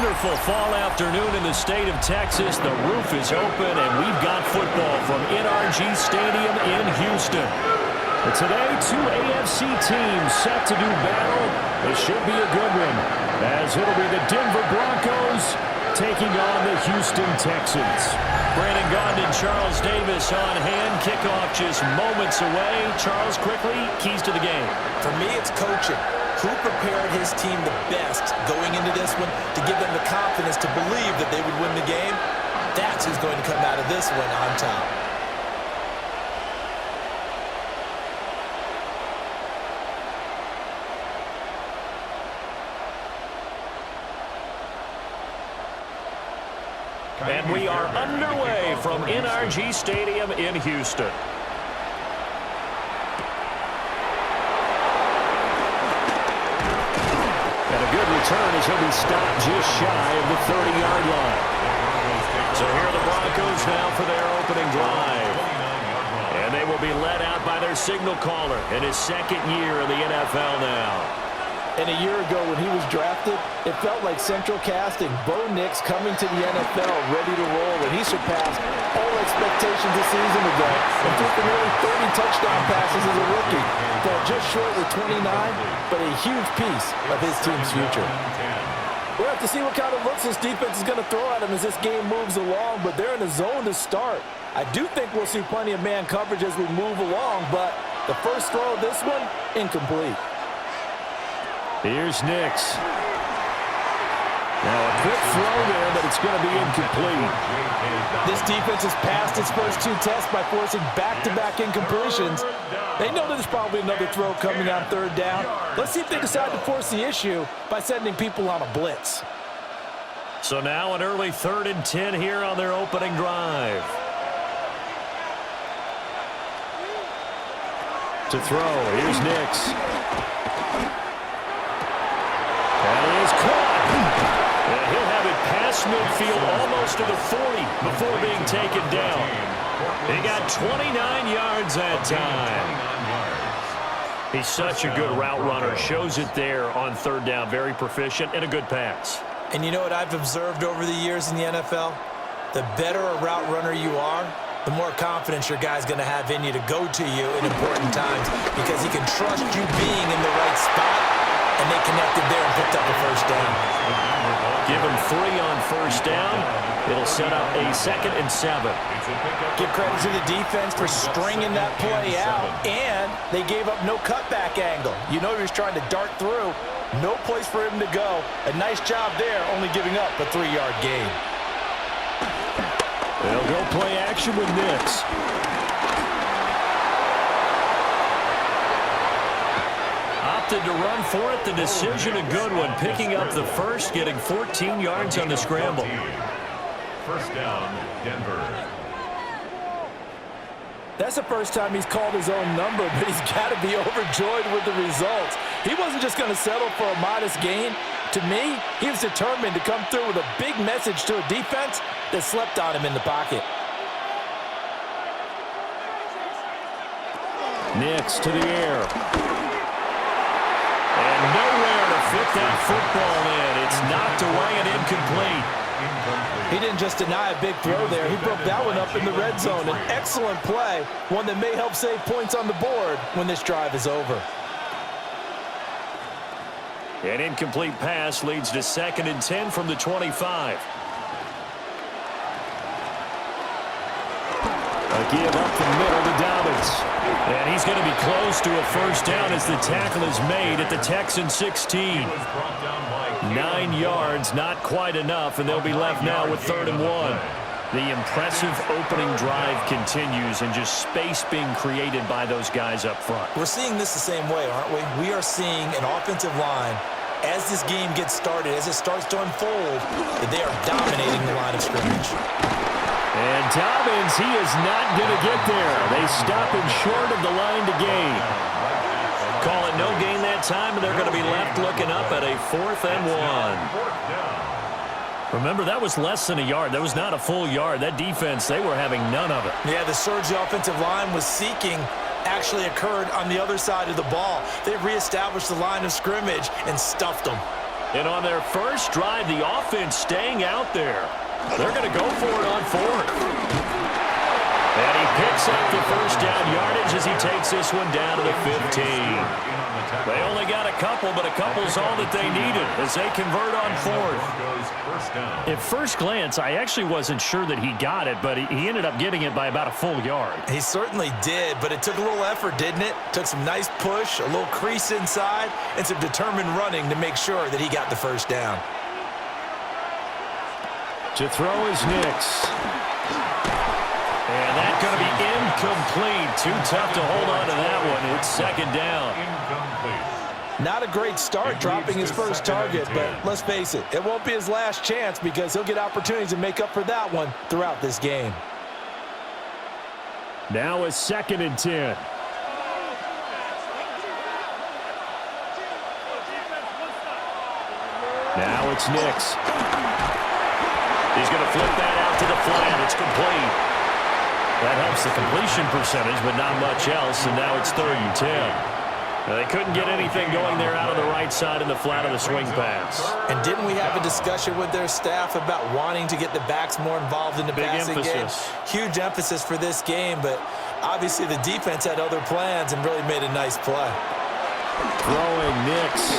wonderful fall afternoon in the state of Texas. The roof is open, and we've got football from NRG Stadium in Houston. And today, two AFC teams set to do battle. It should be a good one, as it'll be the Denver Broncos taking on the Houston Texans. Brandon Gaudin and Charles Davis on hand. Kickoff just moments away. Charles, quickly, keys to the game. For me, it's coaching. Who prepared his team the best going into this one to give them the confidence to believe that they would win the game? That's who's going to come out of this one on top. And we are underway from NRG Stadium in Houston. Return as he'll be stopped just shy of the 30-yard line. So here are the Broncos now for their opening drive. And they will be led out by their signal caller in his second year in the NFL now. And a year ago when he was drafted, it felt like central casting. Bo Nix coming to the NFL ready to roll, and he surpassed all expectations a season ago and threw for nearly 30 touchdown passes as a rookie. Fell just short with 29, but a huge piece of his team's future. We'll have to see what kind of looks this defense is going to throw at him as this game moves along, but they're in a zone to start. I do think we'll see plenty of man coverage as we move along, but the first throw of this one, incomplete. Here's Nix. Now a quick throw there, but it's going to be incomplete. This defense has passed its first two tests by forcing back-to-back incompletions. They know there's probably another throw coming on third down. Let's see if they decide to force the issue by sending people on a blitz. So now an early 3rd and 10 here on their opening drive. To throw, here's Nix. And he is caught. And he'll have it past midfield almost to the 40 before being taken down. He got 29 yards that time. He's such a good route runner. Shows it there on third down. Very proficient and a good pass. And you know what I've observed over the years in the NFL? The better a route runner you are, the more confidence your guy's going to have in you to go to you in important times because he can trust you being in the right spot. And they connected there and picked up a first down. Give him 3 on first down. It'll set up a 2nd and 7. Give credit to the defense for stringing that play out, and they gave up no cutback angle. You know he was trying to dart through. No place for him to go. A nice job there, only giving up a 3-yard gain. They'll go play action with Nix. Opted to run for it. The decision a good one. Picking up the first, getting 14 yards on the scramble. First down, Denver. That's the first time he's called his own number, but he's got to be overjoyed with the results. He wasn't just going to settle for a modest gain. To me, he was determined to come through with a big message to a defense that slept on him in the pocket. Nix to the air. And nowhere to fit that football in. It's knocked away and incomplete. He didn't just deny a big throw there. He broke that one up in the red zone. An excellent play, one that may help save points on the board when this drive is over. An incomplete pass leads to 2nd and 10 from the 25. A give up the middle to Dobbins. And he's going to be close to a first down as the tackle is made at the Texans 16. 9 yards, not quite enough, and they'll be left now with 3rd and 1. The impressive opening drive continues and just space being created by those guys up front. We're seeing this the same way, aren't we? We are seeing an offensive line, as this game gets started, as it starts to unfold, that they are dominating the line of scrimmage. And Dobbins, he is not going to get there. They stop him short of the line to gain. Call it no gain that time, and they're going to be left looking up at a 4th and 1. Remember, that was less than a yard. That was not a full yard. That defense, they were having none of it. Yeah, the surge the offensive line was seeking actually occurred on the other side of the ball. They reestablished the line of scrimmage and stuffed them. And on their first drive, the offense staying out there. They're going to go for it on fourth. And he picks up the first down yardage as he takes this one down to the 15. They only got a couple, but a couple's all that they needed as they convert on fourth. At first glance, I actually wasn't sure that he got it, but he ended up getting it by about a full yard. He certainly did, but it took a little effort, didn't it? Took some nice push, a little crease inside, and some determined running to make sure that he got the first down. To throw is Nix. And that's going to be incomplete. Too tough to hold on to that one. It's second down. Not a great start dropping his first target, but let's face it, it won't be his last chance because he'll get opportunities to make up for that one throughout this game. Now a 2nd and 10. Now it's Nix. He's going to flip that out to the flat. It's complete. That helps the completion percentage, but not much else, and now it's 3rd and 10. They couldn't get anything going there out of the right side in the flat of the swing pass. And didn't we have a discussion with their staff about wanting to get the backs more involved in the passing game? Huge emphasis for this game, but obviously the defense had other plans and really made a nice play. Throwing Nix.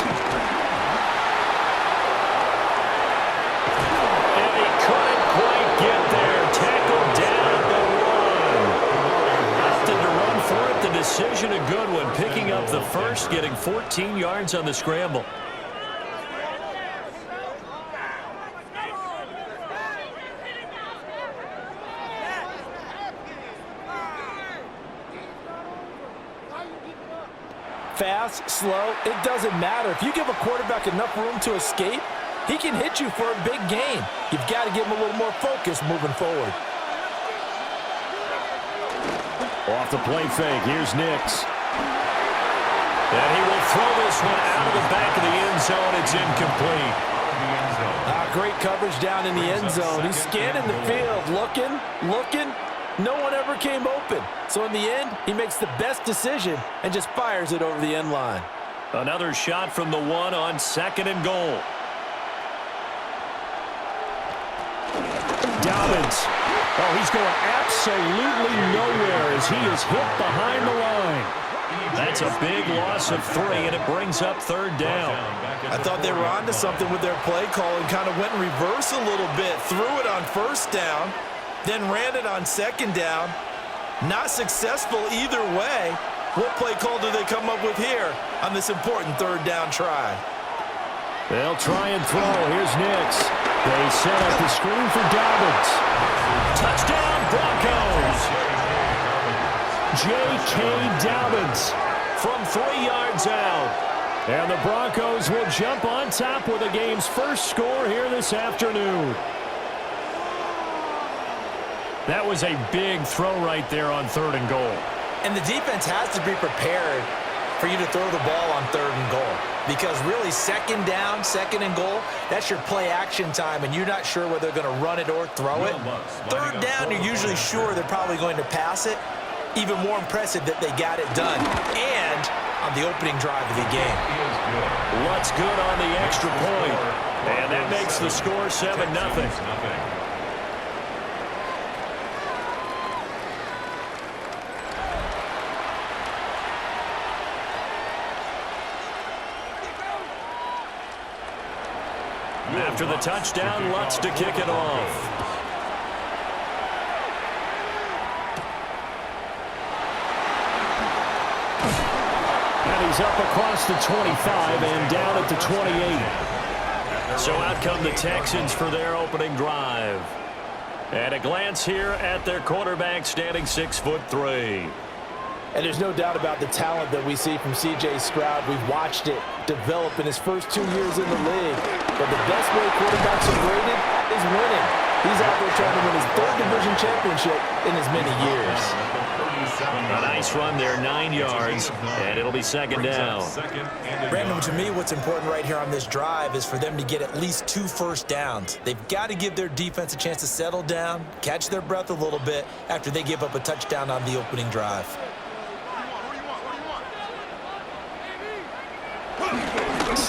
And he couldn't quite get there. Tackled down at the one. Opted to run for it. The decision a good one. Picking up the first, getting 14 yards on the scramble. Fast, slow, it doesn't matter. If you give a quarterback enough room to escape, he can hit you for a big gain. You've got to give him a little more focus moving forward. Off the play fake, here's Nix. And he will throw this one out of the back of the end zone. It's incomplete. Great coverage down in the end zone. He's scanning the field, looking. No one ever came open. So in the end, he makes the best decision and just fires it over the end line. Another shot from the one on 2nd and goal. Dobbins. Oh, he's going absolutely nowhere as he is hit behind the line. That's a big loss of 3, and it brings up 3rd down. I thought they were onto something with their play call and kind of went in reverse a little bit. Threw it on 1st down. Then ran it on 2nd down. Not successful either way. What play call do they come up with here on this important 3rd down try? They'll try and throw. Here's Nix. They set up the screen for Dobbins. Touchdown, Broncos. J.K. Dobbins from 3 yards out. And the Broncos will jump on top with the game's first score here this afternoon. That was a big throw right there on 3rd and goal. And the defense has to be prepared for you to throw the ball on 3rd and goal. Because really 2nd down, 2nd and goal, that's your play action time, and you're not sure whether they're going to run it or throw it. 3rd down, you're usually sure they're probably going to pass it. Even more impressive that they got it done. And on the opening drive of the game. What's good on the extra point? And that makes the score 7-0. After the touchdown, Lutz to kick it off. And he's up across the 25 and down at the 28. So out come the Texans for their opening drive. And a glance here at their quarterback standing 6'3". And there's no doubt about the talent that we see from C.J. Stroud. We've watched it develop in his first 2 years in the league. But the best way quarterbacks are graded is winning. He's out there trying to win his 3rd division championship in as many years. A nice run there, 9 yards, and it'll be 2nd down. Brandon, to me, what's important right here on this drive is for them to get at least 2 first downs. They've got to give their defense a chance to settle down, catch their breath a little bit after they give up a touchdown on the opening drive.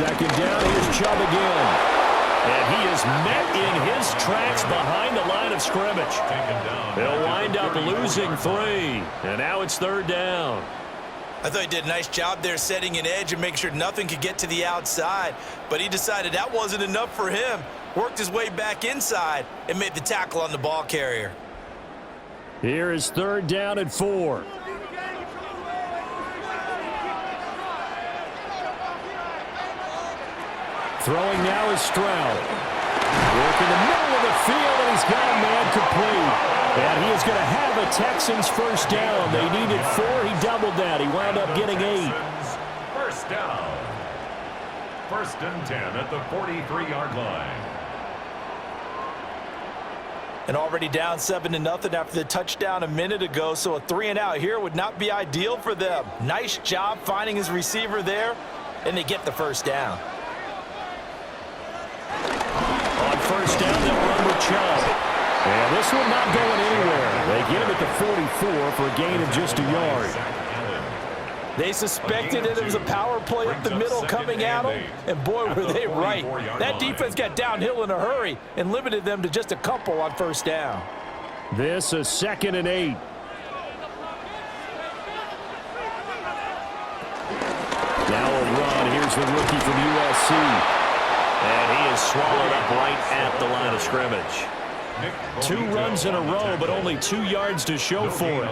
Second down, here's Chubb again. And he is met in his tracks behind the line of scrimmage. They'll wind up losing 3. And now it's third down. I thought he did a nice job there setting an edge and making sure nothing could get to the outside. But he decided that wasn't enough for him. Worked his way back inside and made the tackle on the ball carrier. Here is third down and 4. Throwing now is Stroud. Work in the middle of the field, and he's got a man complete. And he is going to have a Texans first down. They needed 4. He doubled that. He wound up getting 8. First down. First and 10 at the 43-yard line. And already down 7-0 after the touchdown a minute ago, so a 3-and-out here would not be ideal for them. Nice job finding his receiver there, and they get the first down. On first down, they'll run with Chubb. And this one not going anywhere. They get him at the 44 for a gain of just a yard. They suspected that it was a power play up the middle coming at them, and boy, were they right. That defense got downhill in a hurry and limited them to just a couple on first down. This is 2nd and 8. Now a run. Here's the rookie from USC. And he is swallowed up right at the line of scrimmage. 2 runs in a row, but only 2 yards to show for it.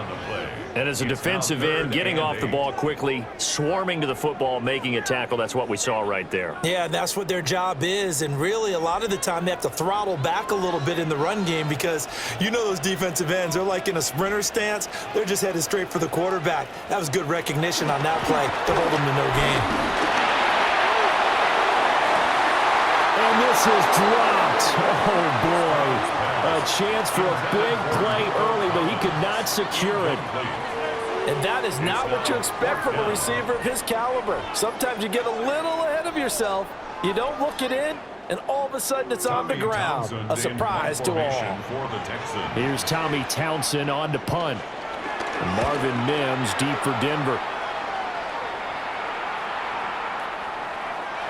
And as a defensive end, getting off the ball quickly, swarming to the football, making a tackle, that's what we saw right there. Yeah, that's what their job is, and really a lot of the time they have to throttle back a little bit in the run game because you know those defensive ends, they're like in a sprinter stance. They're just headed straight for the quarterback. That was good recognition on that play to hold them to no gain. And this is dropped. Oh, boy. A chance for a big play early, but he could not secure it. And that is not what you expect from a receiver of his caliber. Sometimes you get a little ahead of yourself. You don't look it in, and all of a sudden it's on the ground. A surprise to all. Here's Tommy Townsend on to punt. And Marvin Mims deep for Denver.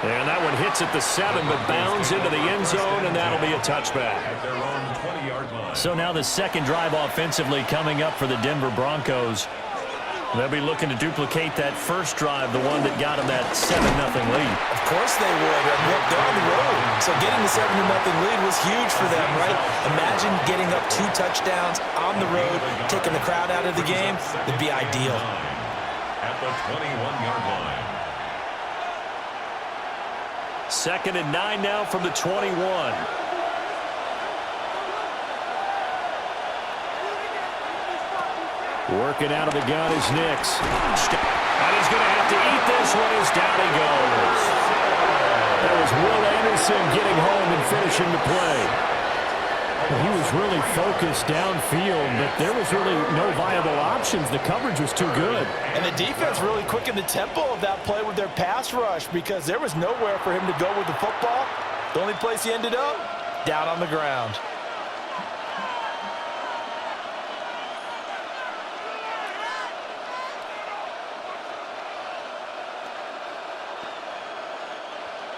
And that one hits at the 7, but bounds into the end zone, and that'll be a touchback. So now the second drive offensively coming up for the Denver Broncos. They'll be looking to duplicate that first drive, the one that got them that 7-0 lead. Of course they would. Look, they're on the road. So getting the 7-0 lead was huge for them, right? Imagine getting up 2 touchdowns on the road, taking the crowd out of the game. It'd be ideal. At the 21-yard line. 2nd and 9 now from the 21. Working out of the gun is Nix. And he's going to have to eat this one as down he goes. That was Will Anderson getting home and finishing the play. He was really focused downfield, but there was really no viable options. The coverage was too good. And the defense really quickened the tempo of that play with their pass rush because there was nowhere for him to go with the football. The only place he ended up, down on the ground.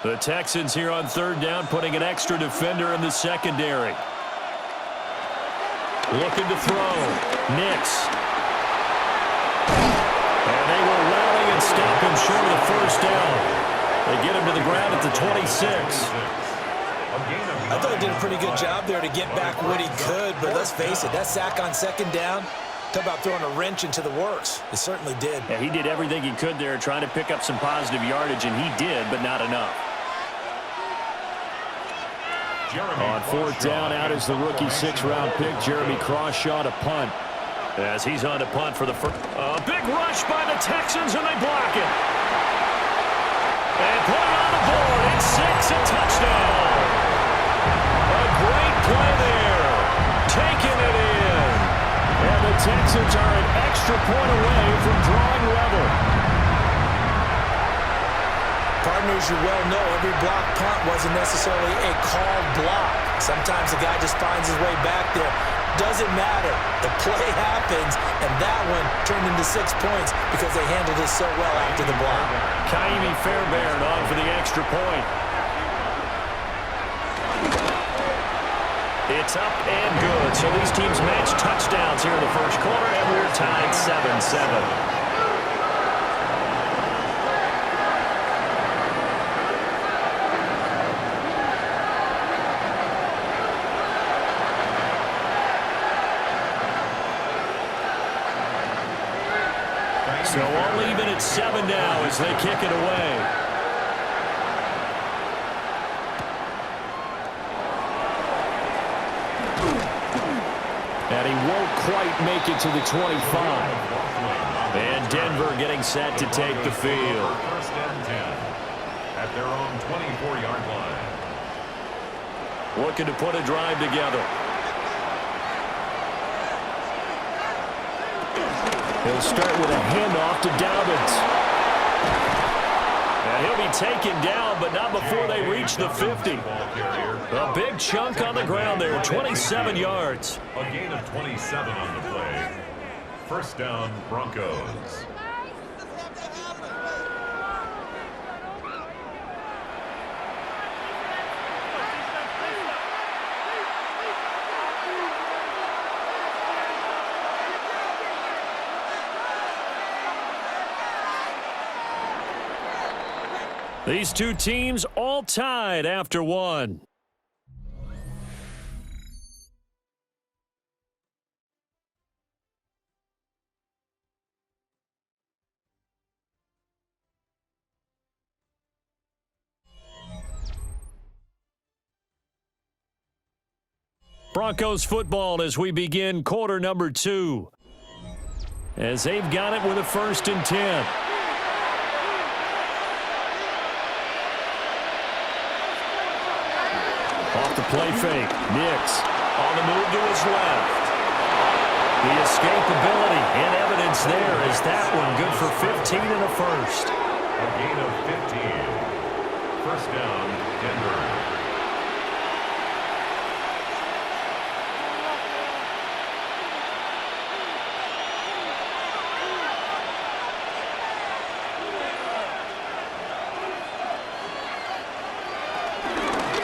The Texans here on third down, putting an extra defender in the secondary. Looking to throw. Nix. And they will rally and stop him short of the first down. They get him to the ground at the 26. I thought he did a pretty good job there to get back what he could, but let's face it, that sack on second down, talk about throwing a wrench into the works. It certainly did. Yeah, he did everything he could there, trying to pick up some positive yardage, and he did, but not enough. On fourth down, out is the rookie 6th-round pick, Jeremy Crawshaw, to punt. As he's on to punt for the first. A big rush by the Texans, and they block it. And play on the board. It's 6, a touchdown. A great play there. Taking it in. And the Texans are an extra point away from drawing level. Partners, you well know, every block punt wasn't necessarily a called block. Sometimes the guy just finds his way back there. Doesn't matter. The play happens, and that one turned into 6 points because they handled it so well after the block. Kaimi Fairbairn on for the extra point. It's up and good. So these teams match touchdowns here in the first quarter, and we're tied 7-7. So all even at 7 now as they kick it away. And he won't quite make it to the 25. And Denver getting set to take the field. First and 10 at their own 24-yard line. Looking to put a drive together. He'll start with a handoff to Dobbins. And he'll be taken down, but not before they reach the 50. A big chunk on the ground there, 27 yards. A gain of 27 on the play. First down, Broncos. These two teams all tied after one. Broncos football as we begin quarter number 2. As they've got it with a 1st and 10. Off the play fake. Nix on the move to his left. The escapability and evidence there is that one good for 15 and a first. A gain of 15. First down, Denver.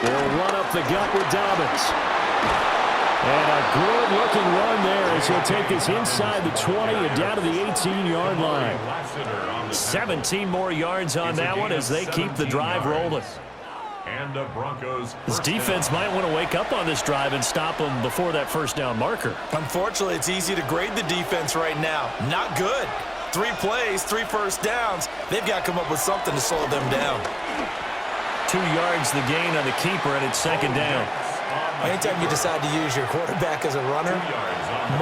They'll run up the gut with Dobbins. And a good-looking run there as he'll take this inside the 20 and down to the 18-yard line. 17 more yards on that one as they keep the drive rolling. And the Broncos. This defense might want to wake up on this drive and stop them before that first down marker. Unfortunately, it's easy to grade the defense right now. Not good. 3 plays, 3 first downs. They've got to come up with something to slow them down. 2 yards the gain on the keeper, and it's 2nd down. Anytime you decide to use your quarterback as a runner,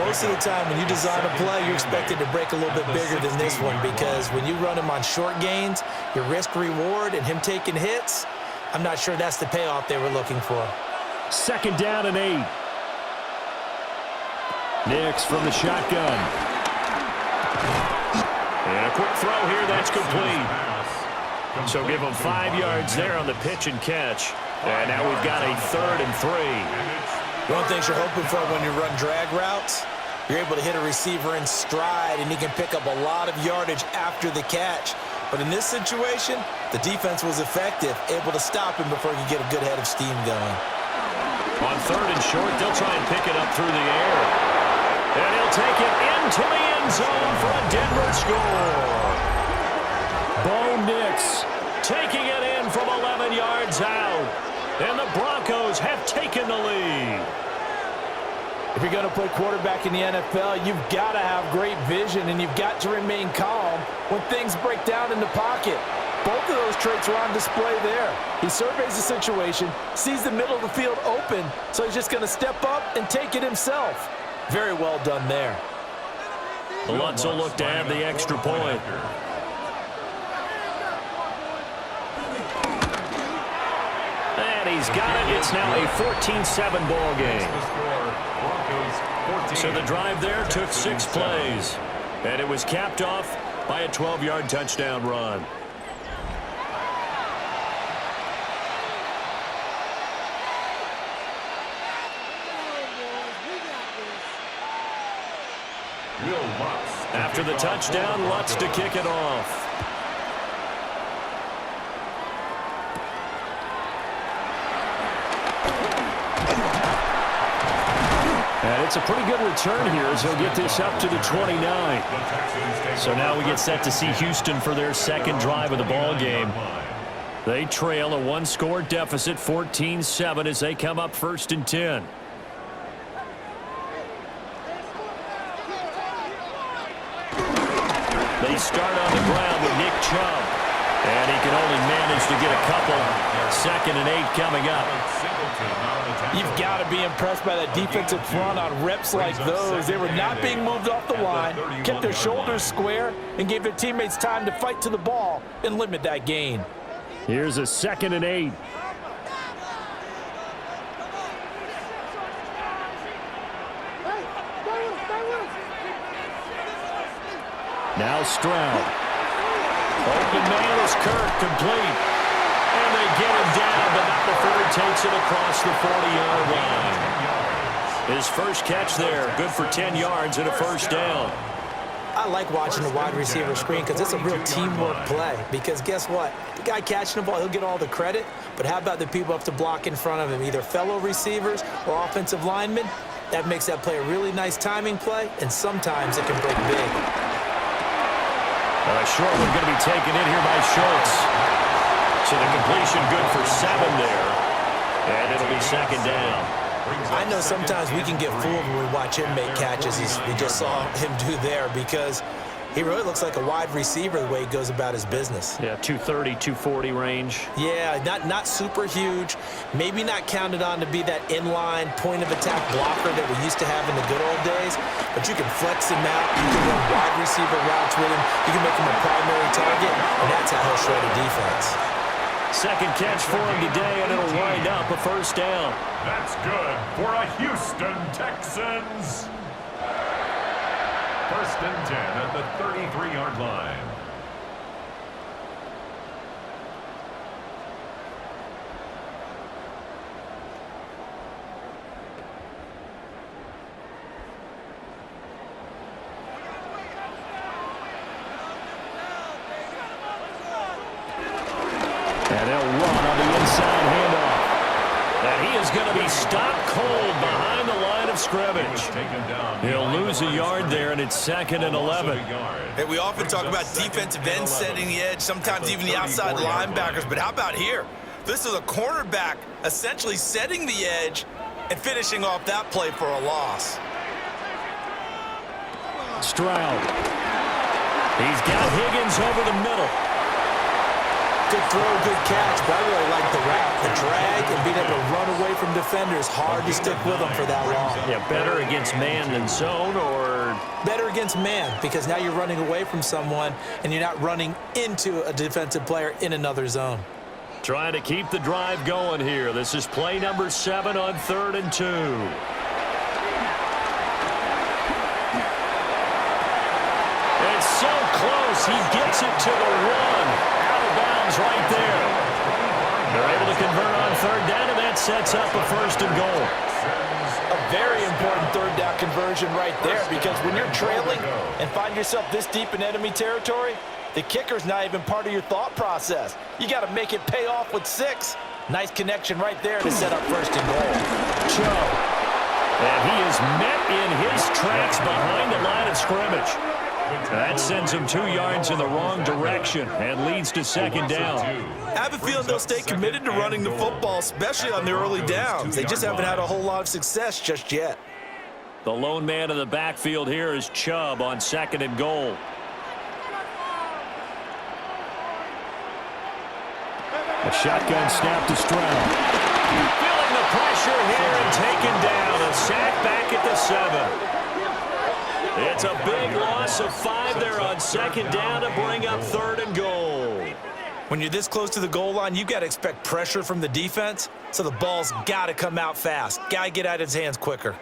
most of the time when you design a play, you're expected to break a little bit bigger than this one because when you run him on short gains, your risk-reward and him taking hits, I'm not sure that's the payoff they were looking for. 2nd down and 8. Nix from the shotgun. And a quick throw here, that's complete. So give them 5 yards there on the pitch and catch. And now we've got a 3rd and 3. One of the things you're hoping for when you run drag routes, you're able to hit a receiver in stride and he can pick up a lot of yardage after the catch. But in this situation, the defense was effective, able to stop him before he could get a good head of steam going. On 3rd and short, they'll try and pick it up through the air. And he'll take it into the end zone for a Denver score. Bo Nix taking it in from 11 yards out. And the Broncos have taken the lead. If you're going to play quarterback in the NFL, you've got to have great vision and you've got to remain calm when things break down in the pocket. Both of those traits are on display there. He surveys the situation, sees the middle of the field open, so he's just going to step up and take it himself. Very well done there. The Lutz will look to have the extra point. And he's got it. It's now a 14-7 ball game. So the drive there took 6 plays. And it was capped off by a 12-yard touchdown run. After the touchdown, Lutz to kick it off. And it's a pretty good return here as he'll get this up to the 29. So now we get set to see Houston for their second drive of the ball game. They trail a one-score deficit, 14-7, as they come up 1st and 10. They start on the ground with Nick Chubb. And he can only manage to get a couple. 2nd and 8 coming up. You've got to be impressed by that defensive front on reps like those. They were not being moved off the line, kept their shoulders square, and gave their teammates time to fight to the ball and limit that gain. Here's a 2nd and 8. Now Stroud. Open man is Kirk, complete. And they get him down, but not before he takes it across the 40-yard line. His first catch there, good for 10 yards and a first down. I like watching the wide receiver screen because it's a real teamwork play. Because guess what? The guy catching the ball, he'll get all the credit. But how about the people up to block in front of him, either fellow receivers or offensive linemen? That makes that play a really nice timing play, and sometimes it can break big. A short one going to be taken in here by Schultz. So the completion good for 7 there. And it'll be 2nd down. I know sometimes we can get fooled when we watch him make catches, as we just saw him do there, because he really looks like a wide receiver the way he goes about his business. Yeah, 230, 240 range. Yeah, not super huge. Maybe not counted on to be that inline point-of-attack blocker that we used to have in the good old days, but you can flex him out. You can run wide receiver routes with him. You can make him a primary target, and that's how he'll shred a defense. Second catch for him today, and it'll wind up a first down. That's good for a Houston Texans. 1st and 10 at the 33-yard line. And they'll run on the inside handoff. And he is going to be stopped cold behind the line of scrimmage. He'll lose a yard there, and it's 2nd and 11. Hey, we often talk about defensive ends setting the edge, sometimes even the outside linebackers, but how about here? This is a cornerback essentially setting the edge and finishing off that play for a loss. Stroud. He's got Higgins over the middle. Good throw, good catch, but I really like the route, the drag, and being able to run away from defenders. Hard to stick with them for that long. Yeah, better against man than zone, or? Better against man, because now you're running away from someone, and you're not running into a defensive player in another zone. Trying to keep the drive going here. This is play number 7 on 3rd and 2. It's so close. He gets it to the 1. Right there. They're able to convert on 3rd down, and that sets up a 1st and goal. A very important 3rd down conversion right there, because when you're trailing and find yourself this deep in enemy territory, the kicker's not even part of your thought process. You got to make it pay off with 6. Nice connection right there to set up 1st and goal. Chubb. And he is met in his tracks behind the line of scrimmage. That sends him 2 yards in the wrong direction and leads to 2nd down. I have a feeling they'll stay committed to running the football, especially on their early downs. They just haven't had a whole lot of success just yet. The lone man in the backfield here is Chubb on 2nd and goal. A shotgun snap to Stroud. Feeling the pressure here and taken down. A sack back at the 7. It's a big loss of 5 there on 2nd down to bring up 3rd and goal. When you're this close to the goal line, you've got to expect pressure from the defense, so the ball's got to come out fast. Got to get out of his hands quicker.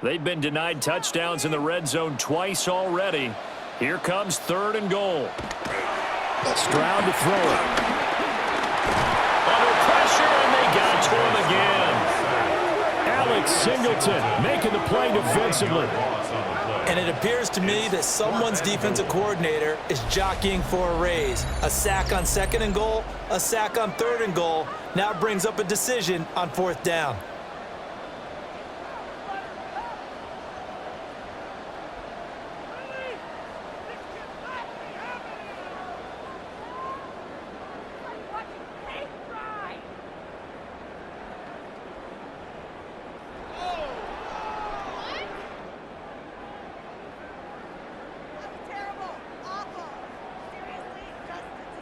They've been denied touchdowns in the red zone twice already. Here comes 3rd and goal. Stroud to throw it. Under pressure, and they got to him again. Alex Singleton making the play defensively. And it appears to me that someone's defensive coordinator is jockeying for a raise. A sack on 2nd and goal, a sack on 3rd and goal. Now brings up a decision on 4th down.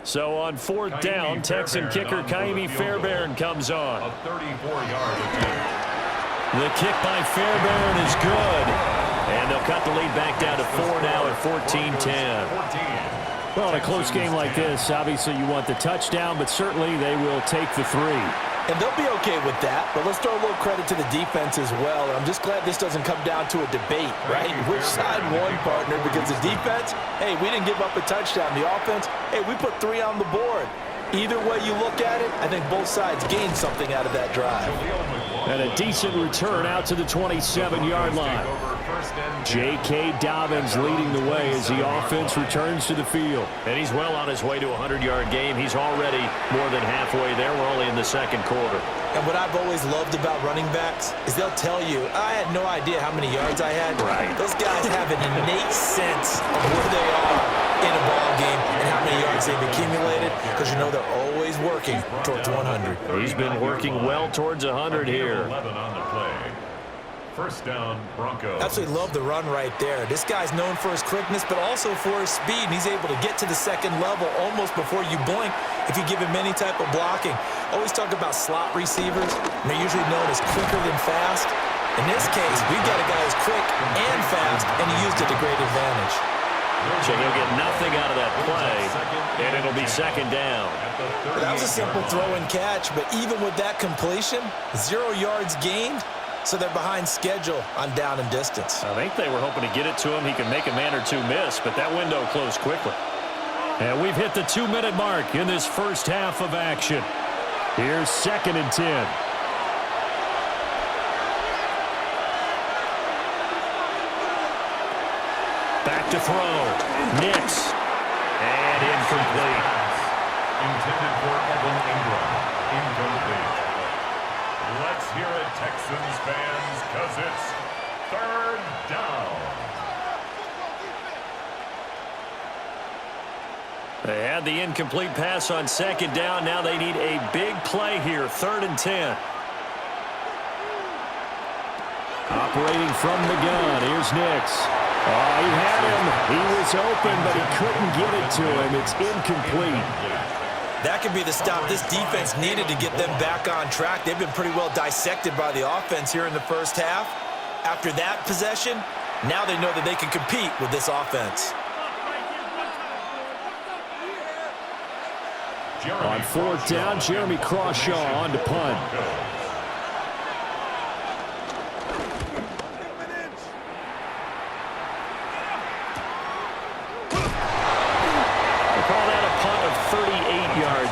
So on 4th down, Texan kicker Kaimi Fairbairn comes on. A 34-yard attempt. The kick by Fairbairn is good. And they'll cut the lead back down to 4 now at 14-10. Well, in a close game like this, obviously you want the touchdown, but certainly they will take the 3. And they'll be okay with that, but let's throw a little credit to the defense as well. And I'm just glad this doesn't come down to a debate, right? Which side won, partner? Because the defense, hey, we didn't give up a touchdown. The offense, hey, we put 3 on the board. Either way you look at it, I think both sides gained something out of that drive. And a decent return out to the 27-yard line. J.K. Dobbins leading the way as the offense returns to the field. And he's well on his way to a 100-yard game. He's already more than halfway there. We're only in the 2nd quarter. And what I've always loved about running backs is they'll tell you, I had no idea how many yards I had. Right. Those guys have an innate sense of where they are in a ball game and how many yards they've accumulated, because you know they're always working towards 100. He's been working well towards 100 here. 11 on the play. 1st down, Broncos. Absolutely love the run right there. This guy's known for his quickness, but also for his speed. And he's able to get to the 2nd level almost before you blink if you give him any type of blocking. Always talk about slot receivers. They're usually known as quicker than fast. In this case, we've got a guy who's quick and fast, and he used it to great advantage. So he'll get nothing out of that play, and it'll be 2nd down. That was a simple throw and catch, but even with that completion, 0 yards gained. So they're behind schedule on down and distance. I think they were hoping to get it to him. He could make a man or two miss, but that window closed quickly. And we've hit the 2-minute mark in this first half of action. Here's 2nd and 10. Back to throw. Nix. And incomplete. Intended for Evan Ingram. Incomplete. Let's hear it, Texans fans, because it's 3rd down. They had the incomplete pass on 2nd down. Now they need a big play here. 3rd and 10. Operating from the gun. Here's Nix. Oh, he had him. He was open, but he couldn't get it to him. It's incomplete. That could be the stop this defense needed to get them back on track. They've been pretty well dissected by the offense here in the first half. After that possession, now they know that they can compete with this offense. On 4th down, Jeremy Crawshaw on to punt.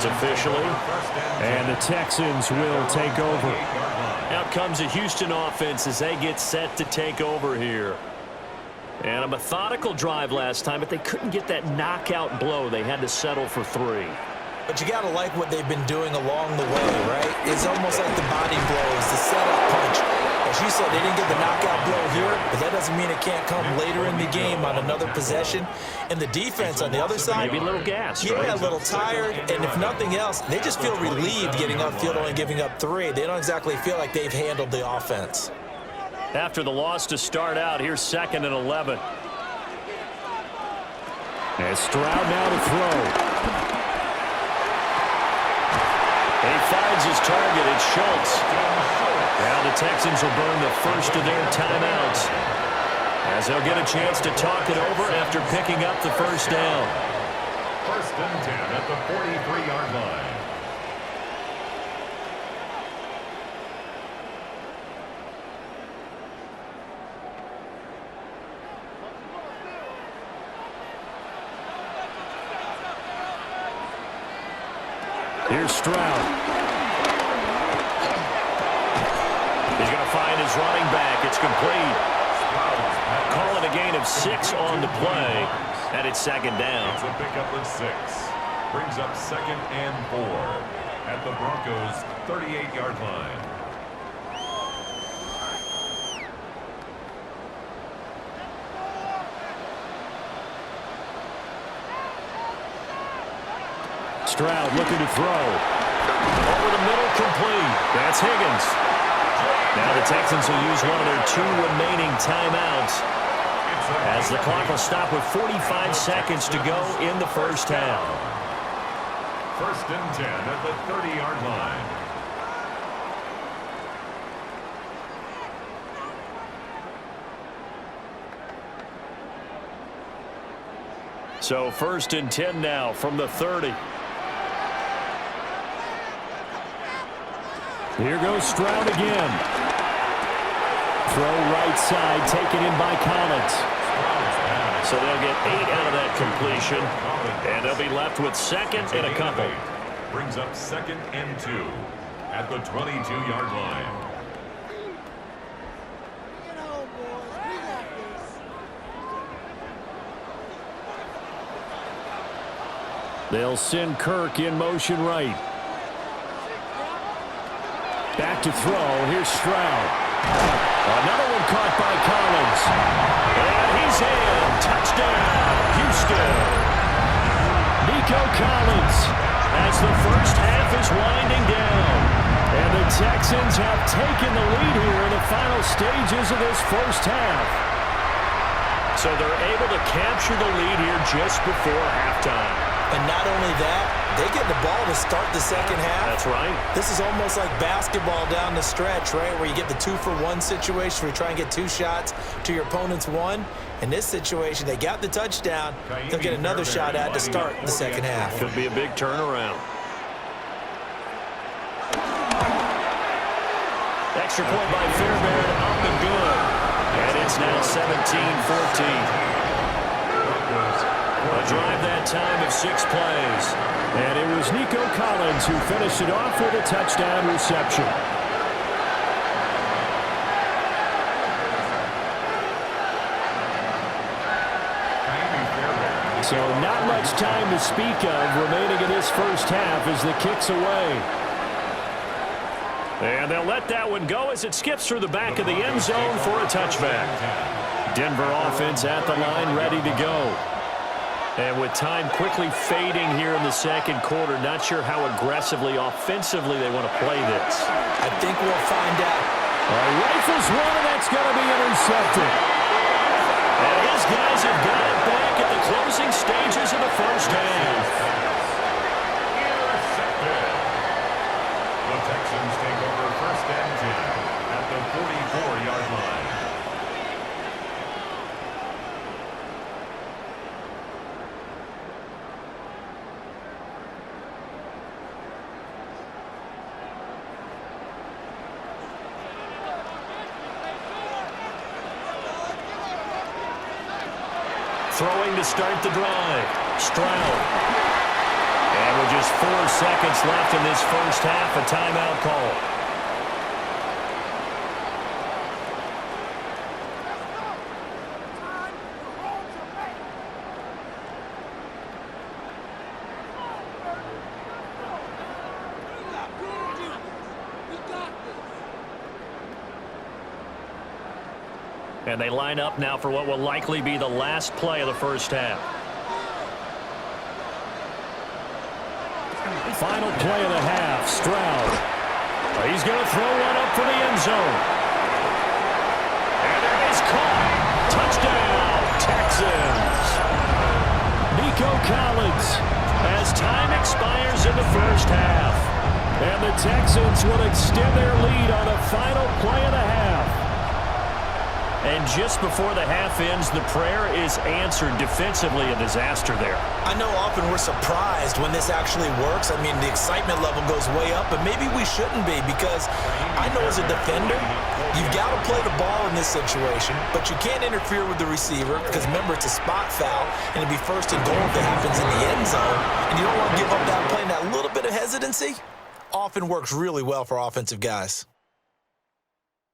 Officially, and the Texans will take over. Out comes the Houston offense as they get set to take over here. And a methodical drive last time, but they couldn't get that knockout blow. They had to settle for 3. But you got to like what they've been doing along the way, right? It's almost like the body blows, the setup punch. As you said, they didn't get the knockout blow here, but that doesn't mean it can't come later in the game on another possession. And the defense on the other side, maybe a little gas, yeah, right? a little tired. And if nothing else, they just feel relieved getting upfield, only giving up 3. They don't exactly feel like they've handled the offense. After the loss to start out, here's 2nd and 11. And Stroud now to throw. He finds his target. It's Schultz. Now the Texans will burn the first of their timeouts as they'll get a chance to talk it over after picking up the first down. 1st and 10 at the 43-yard line. Here's Stroud. He's going to find his running back. It's complete. Call it a gain of 6 on the play, and it's second down. It's a pickup of 6. Brings up 2nd and 4 at the Broncos' 38-yard line. Stroud looking to throw. Over the middle, complete. That's Higgins. Now the Texans will use one of their 2 remaining timeouts as the clock will stop with 45 seconds to go in the first half. 1st and 10 at the 30-yard line. So 1st and 10 now from the 30. Here goes Stroud again. Throw right side, taken in by Collins. So they'll get 8 out of that completion, and they'll be left with 2nd and a couple. Brings up 2nd and 2 at the 22-yard line. They'll send Kirk in motion right. Back to throw. Here's Stroud. Another one caught by Collins. And he's in. Touchdown, Houston. Nico Collins as the first half is winding down. And the Texans have taken the lead here in the final stages of this first half. So they're able to capture the lead here just before halftime. And not only that, they get the ball to start the second half. That's right. This is almost like basketball down the stretch, right, where you get the 2-for-1 situation where you try and get 2 shots to your opponent's 1. In this situation, they got the touchdown. They'll get another shot at to start the second half. Could be a big turnaround. Extra point by Fairbairn, up and good. And it's now 17-14. A drive that time of 6 plays. And it was Nico Collins who finished it off with a touchdown reception. So not much time to speak of remaining in this first half as the kick's away. And they'll let that one go as it skips through the back of the end zone for a touchback. Denver offense at the line, ready to go. And with time quickly fading here in the second quarter, not sure how aggressively, offensively they want to play this. I think we'll find out. Rifles one, and that's going to be intercepted. And his guys have got it back at the closing stages of the first half. Intercepted. The Texans take over 1st and 10 at the 44-yard line. Throwing to start the drive. Stroud. And with just 4 seconds left in this first half, a timeout call. And they line up now for what will likely be the last play of the first half. Final play of the half, Stroud. He's going to throw one up for the end zone. And it is caught. Touchdown, Texans. Nico Collins as time expires in the first half. And the Texans will extend their lead on a final play of the half. And just before the half ends, the prayer is answered defensively. A disaster there. I know often we're surprised when this actually works. I mean, the excitement level goes way up, but maybe we shouldn't be, because I know as a defender, you've got to play the ball in this situation, but you can't interfere with the receiver because, remember, it's a spot foul, and it'd be first and goal if it happens in the end zone, and you don't want to give up that play. And that little bit of hesitancy often works really well for offensive guys.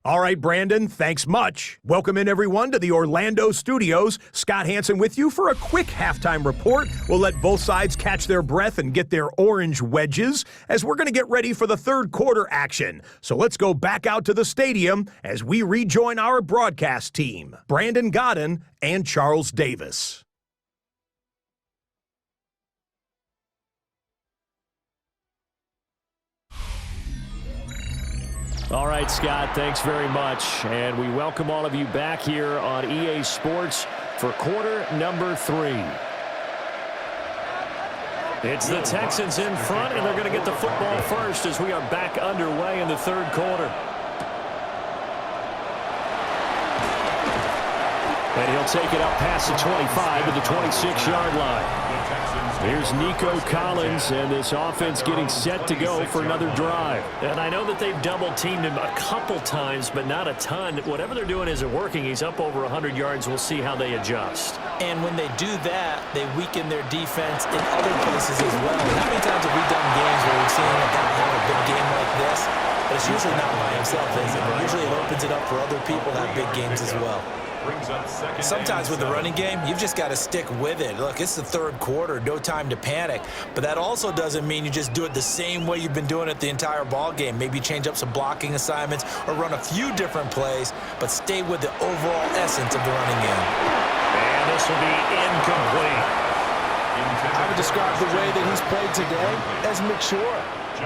All right, Brandon, thanks much. Welcome in, everyone, to the Orlando studios. Scott Hansen with you for a quick halftime report. We'll let both sides catch their breath and get their orange wedges as we're going to get ready for the third quarter action. So let's go back out to the stadium as we rejoin our broadcast team, Brandon Godden and Charles Davis. All right, Scott, thanks very much. And we welcome all of you back here on EA Sports for quarter number 3. It's the Texans in front, and they're going to get the football first as we are back underway in the third quarter. And he'll take it up past the 25 to the 26-yard line. Here's Nico Collins, and this offense getting set to go for another drive. And I know that they've double-teamed him a couple times, but not a ton. Whatever they're doing isn't working. He's up over 100 yards. We'll see how they adjust. And when they do that, they weaken their defense in other places as well. And how many times have we done games where we've seen a guy have a big game like this? But it's usually not by himself, is it? Usually it opens it up for other people to have big games as well. Sometimes with the running game, you've just got to stick with it. Look, it's the third quarter, no time to panic. But that also doesn't mean you just do it the same way you've been doing it the entire ball game. Maybe change up some blocking assignments or run a few different plays, but stay with the overall essence of the running game. And this will be incomplete. I would describe the way that he's played today as mature.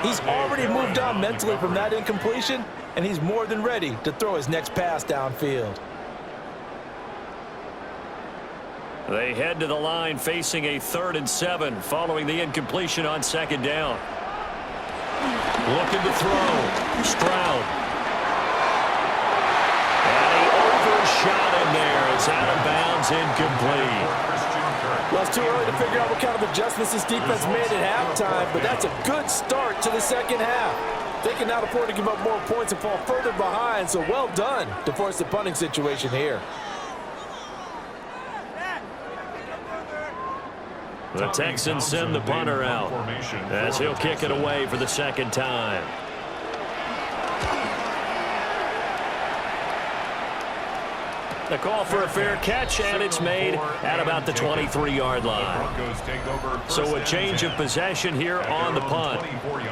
He's already moved on mentally from that incompletion, and he's more than ready to throw his next pass downfield. They head to the line facing a 3rd and 7 following the incompletion on 2nd down. Looking to throw. Stroud. And he overshot him there. It's out of bounds, incomplete. Well, it's too early to figure out what kind of adjustments this defense made at halftime, but that's a good start to the second half. They cannot afford to give up more points and fall further behind, so well done to force the punting situation here. The Texans send the punter out as he'll kick it away for the second time. The call for a fair catch, and it's made at about the 23-yard line. So a change of possession here on the punt.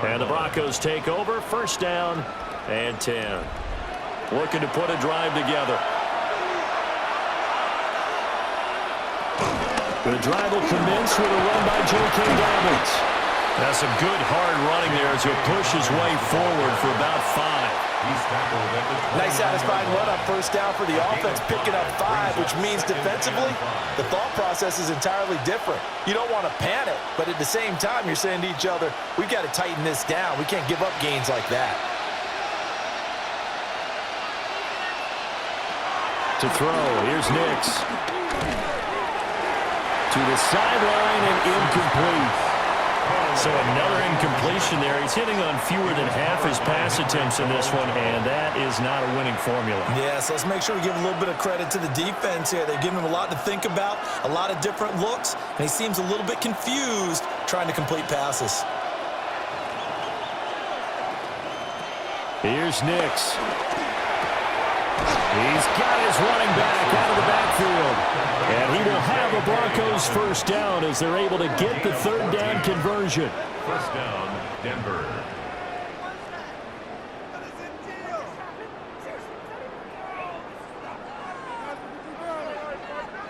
And the Broncos take over, 1st down and 10. Looking to put a drive together. The drive will commence with a run by J.K. Dobbins. That's some good hard running there as he'll push his way forward for about 5. Nice satisfying run on 1st down for the offense, picking up 5, which means defensively, the thought process is entirely different. You don't want to panic, but at the same time, you're saying to each other, we've got to tighten this down. We can't give up gains like that. To throw, here's Nix. To the sideline and incomplete. So another incompletion there. He's hitting on fewer than half his pass attempts in this one, and that is not a winning formula. Yeah, so let's make sure we give a little bit of credit to the defense here. They're giving him a lot to think about, a lot of different looks, and he seems a little bit confused trying to complete passes. Here's Nix. He's got his running back out of the backfield. And he will have a Broncos 1st down as they're able to get the 3rd down conversion. 1st down, Denver.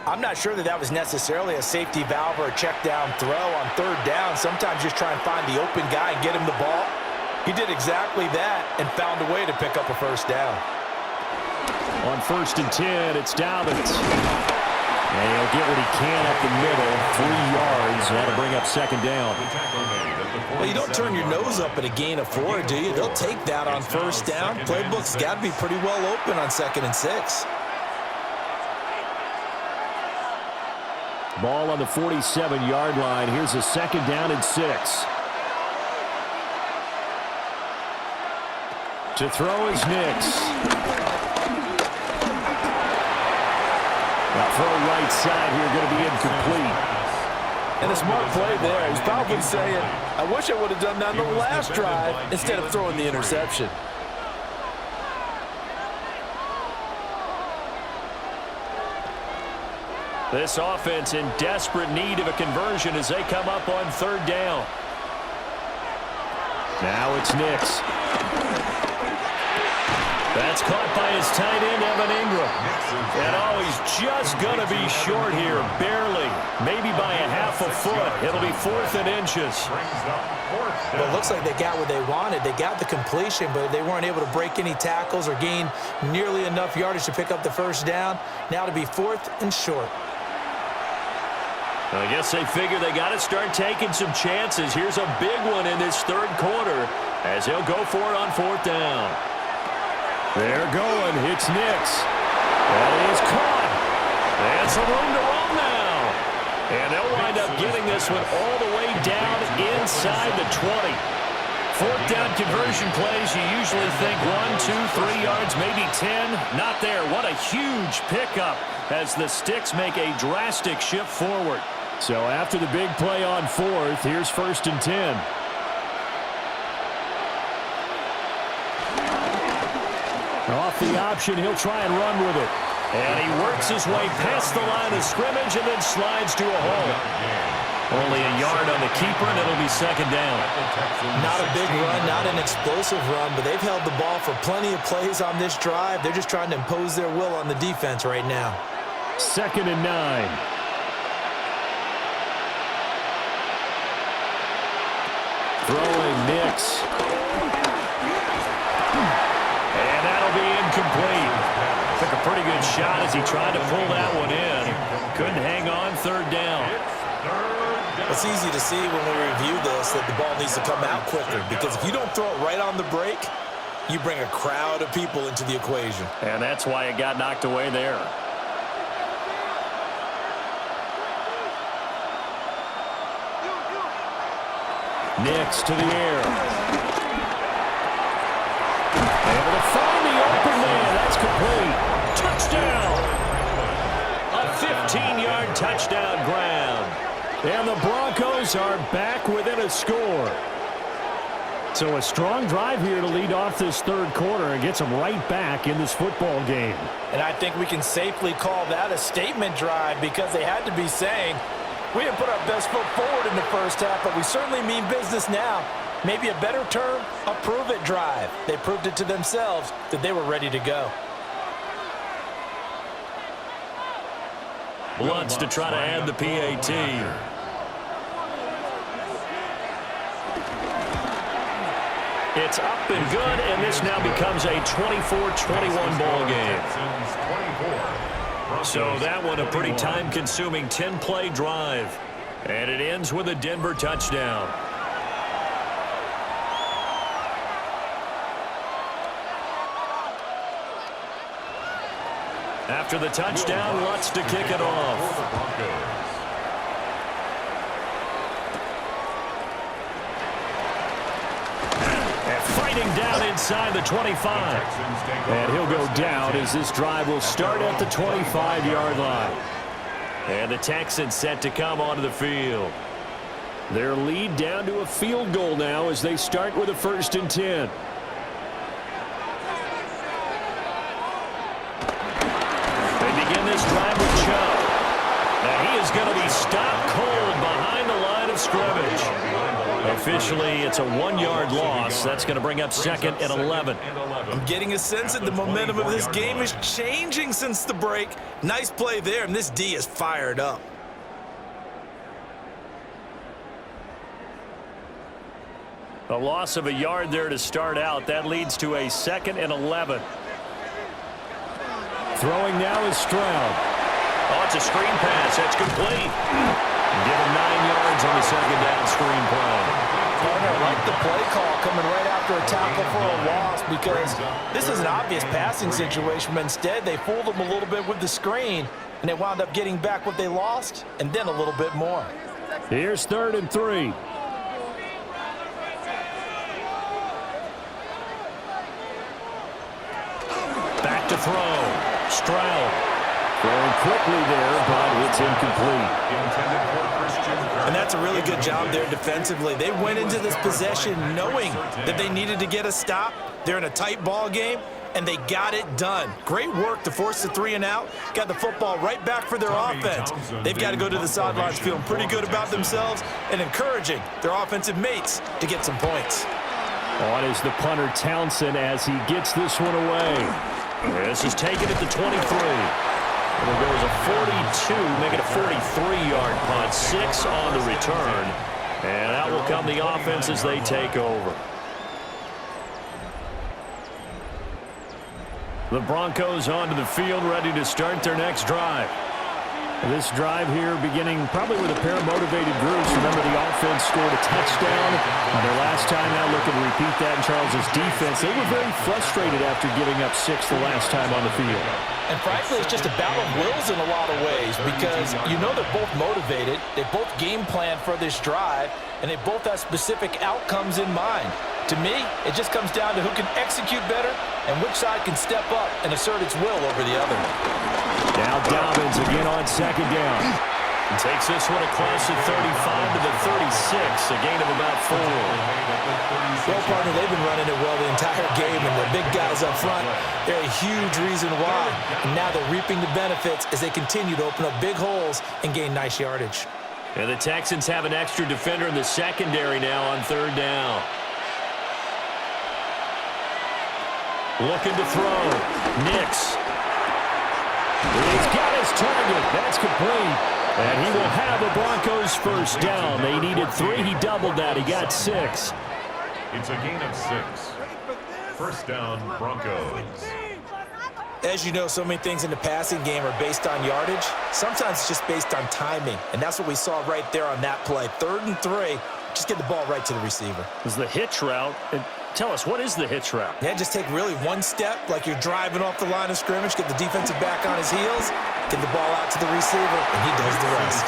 I'm not sure that was necessarily a safety valve or a check down throw on 3rd down. Sometimes just try and find the open guy and get him the ball. He did exactly that and found a way to pick up a 1st down. On 1st and 10, it's Dobbins. And he'll get what he can up the middle, 3 yards. That'll bring up 2nd down. Well, you don't turn your nose up at a gain of 4, do you? They'll take that on 1st down. Playbook's got to be pretty well open on 2nd and 6. Ball on the 47-yard line. Here's a 2nd down and 6. To throw is Nix. Throw right side here, going to be incomplete. And a smart play there. He's probably saying, I wish I would have done that on the last drive instead of throwing the interception. This offense in desperate need of a conversion as they come up on 3rd down. Now it's Nix. That's caught by his tight end, Evan Ingram. And he's just going to be short here, barely. Maybe by a half a foot. It'll be 4th and inches. Well, it looks like they got what they wanted. They got the completion, but they weren't able to break any tackles or gain nearly enough yardage to pick up the 1st down. Now to be 4th and short. I guess they figure they got to start taking some chances. Here's a big one in this 3rd quarter as he'll go for it on 4th down. They're going. It's Nix. That is caught. And some room to run now. And they'll wind up getting this one all the way down inside the 20. 4th down conversion plays, you usually think 1, 2, 3 yards, maybe 10. Not there. What a huge pickup as the Sticks make a drastic shift forward. So after the big play on 4th, here's 1st and 10. Off the option, he'll try and run with it. And he works his way past the line of scrimmage and then slides to a hole. Only a yard on the keeper, and it'll be 2nd down. Not a big run, not an explosive run, but they've held the ball for plenty of plays on this drive. They're just trying to impose their will on the defense right now. 2nd and 9. Throwing Nix. And that'll be incomplete. Took a pretty good shot as he tried to pull that one in. Couldn't hang on 3rd down. It's easy to see when we review this that the ball needs to come out quicker, because if you don't throw it right on the break, you bring a crowd of people into the equation. And that's why it got knocked away there. Nix to the air. Able to find the open man. That's complete. Touchdown. A 15-yard touchdown grab. And the Broncos are back within a score. So a strong drive here to lead off this 3rd quarter and gets them right back in this football game. And I think we can safely call that a statement drive, because they had to be saying, we didn't put our best foot forward in the 1st half, but we certainly mean business now. Maybe a better term, a prove-it drive. They proved it to themselves that they were ready to go. Bloods to try to add the PAT. It's up and good, and this now becomes a 24-21 ball game. So that one a pretty time-consuming 10-play drive. And it ends with a Denver touchdown. After the touchdown, Lutz to kick it off. And fighting down inside the 25. And he'll go down as this drive will start at the 25-yard line. And the Texans set to come onto the field. Their lead down to a field goal now as they start with a 1st and 10. This drive with Chubb. Now he is going to be stopped cold behind the line of scrimmage. Officially, it's a 1-yard loss. That's going to bring up 2nd and 11. I'm getting a sense that the momentum of this game is changing since the break. Nice play there, and this D is fired up. A loss of a yard there to start out. That leads to a 2nd and 11. Throwing now is Stroud. Oh, it's a screen pass. That's complete. Give him 9 yards on the 2nd down screen play. Partner, I like the play call coming right after a tackle for a loss, because this is an obvious passing situation, but instead they fooled him a little bit with the screen. and they wound up getting back what they lost, and then a little bit more. Here's 3rd and 3. Back to throw. Stroud. Throwing quickly there, but it's incomplete. And that's a really good job there defensively. They went into this possession knowing that they needed to get a stop. They're in a tight ball game, and they got it done. Great work to force the 3 and out. Got the football right back for their offense. They've got to go to the sidelines feeling pretty good about themselves and encouraging their offensive mates to get some points. On is the punter Townsend as he gets this one away. This is taken at the 23. And there goes a 42, make it a 43-yard punt. 6 on the return. And out will come the offense as they take over. The Broncos onto the field, ready to start their next drive. This drive here beginning probably with a pair of motivated groups. Remember, the offense scored a touchdown their last time out. Looking to repeat that in Charles's defense. They were very frustrated after giving up 6 the last time on the field. And frankly, it's just a battle of wills in a lot of ways because you know they're both motivated, they both game plan for this drive, and they both have specific outcomes in mind. To me, it just comes down to who can execute better and which side can step up and assert its will over the other. Now Dobbins again on 2nd down. And takes this one across the 35 to the 36, a gain of about 4. Well, partner, they've been running it well the entire game, and the big guys up front, they're a huge reason why. And now they're reaping the benefits as they continue to open up big holes and gain nice yardage. And the Texans have an extra defender in the secondary now on 3rd down. Looking to throw. Nix. He's got his target. That's complete. And he will have the Broncos first down. They needed 3. He doubled that. He got 6. It's a gain of 6. First down, Broncos. As you know, so many things in the passing game are based on yardage. Sometimes it's just based on timing, and that's what we saw right there on that play. 3rd and 3, just get the ball right to the receiver. This is the hitch route. And tell us, what is the hitch route? Yeah, just take really one step like you're driving off the line of scrimmage, get the defensive back on his heels, get the ball out to the receiver, and he does the rest.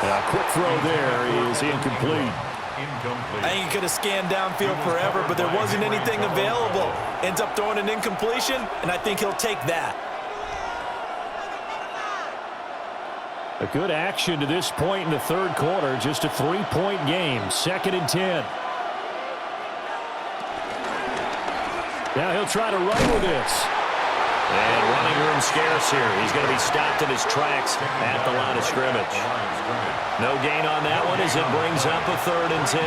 A quick throw there is incomplete. Incomplete. I think he could have scanned downfield forever, but there wasn't anything available. Ends up throwing an incompletion, and I think he'll take that. A good action to this point in the 3rd quarter. Just a 3-point game. 2nd and 10. Now he'll try to run with this. And running room scarce here. He's going to be stopped in his tracks at the line of scrimmage. No gain on that one as it brings up a 3rd and 10.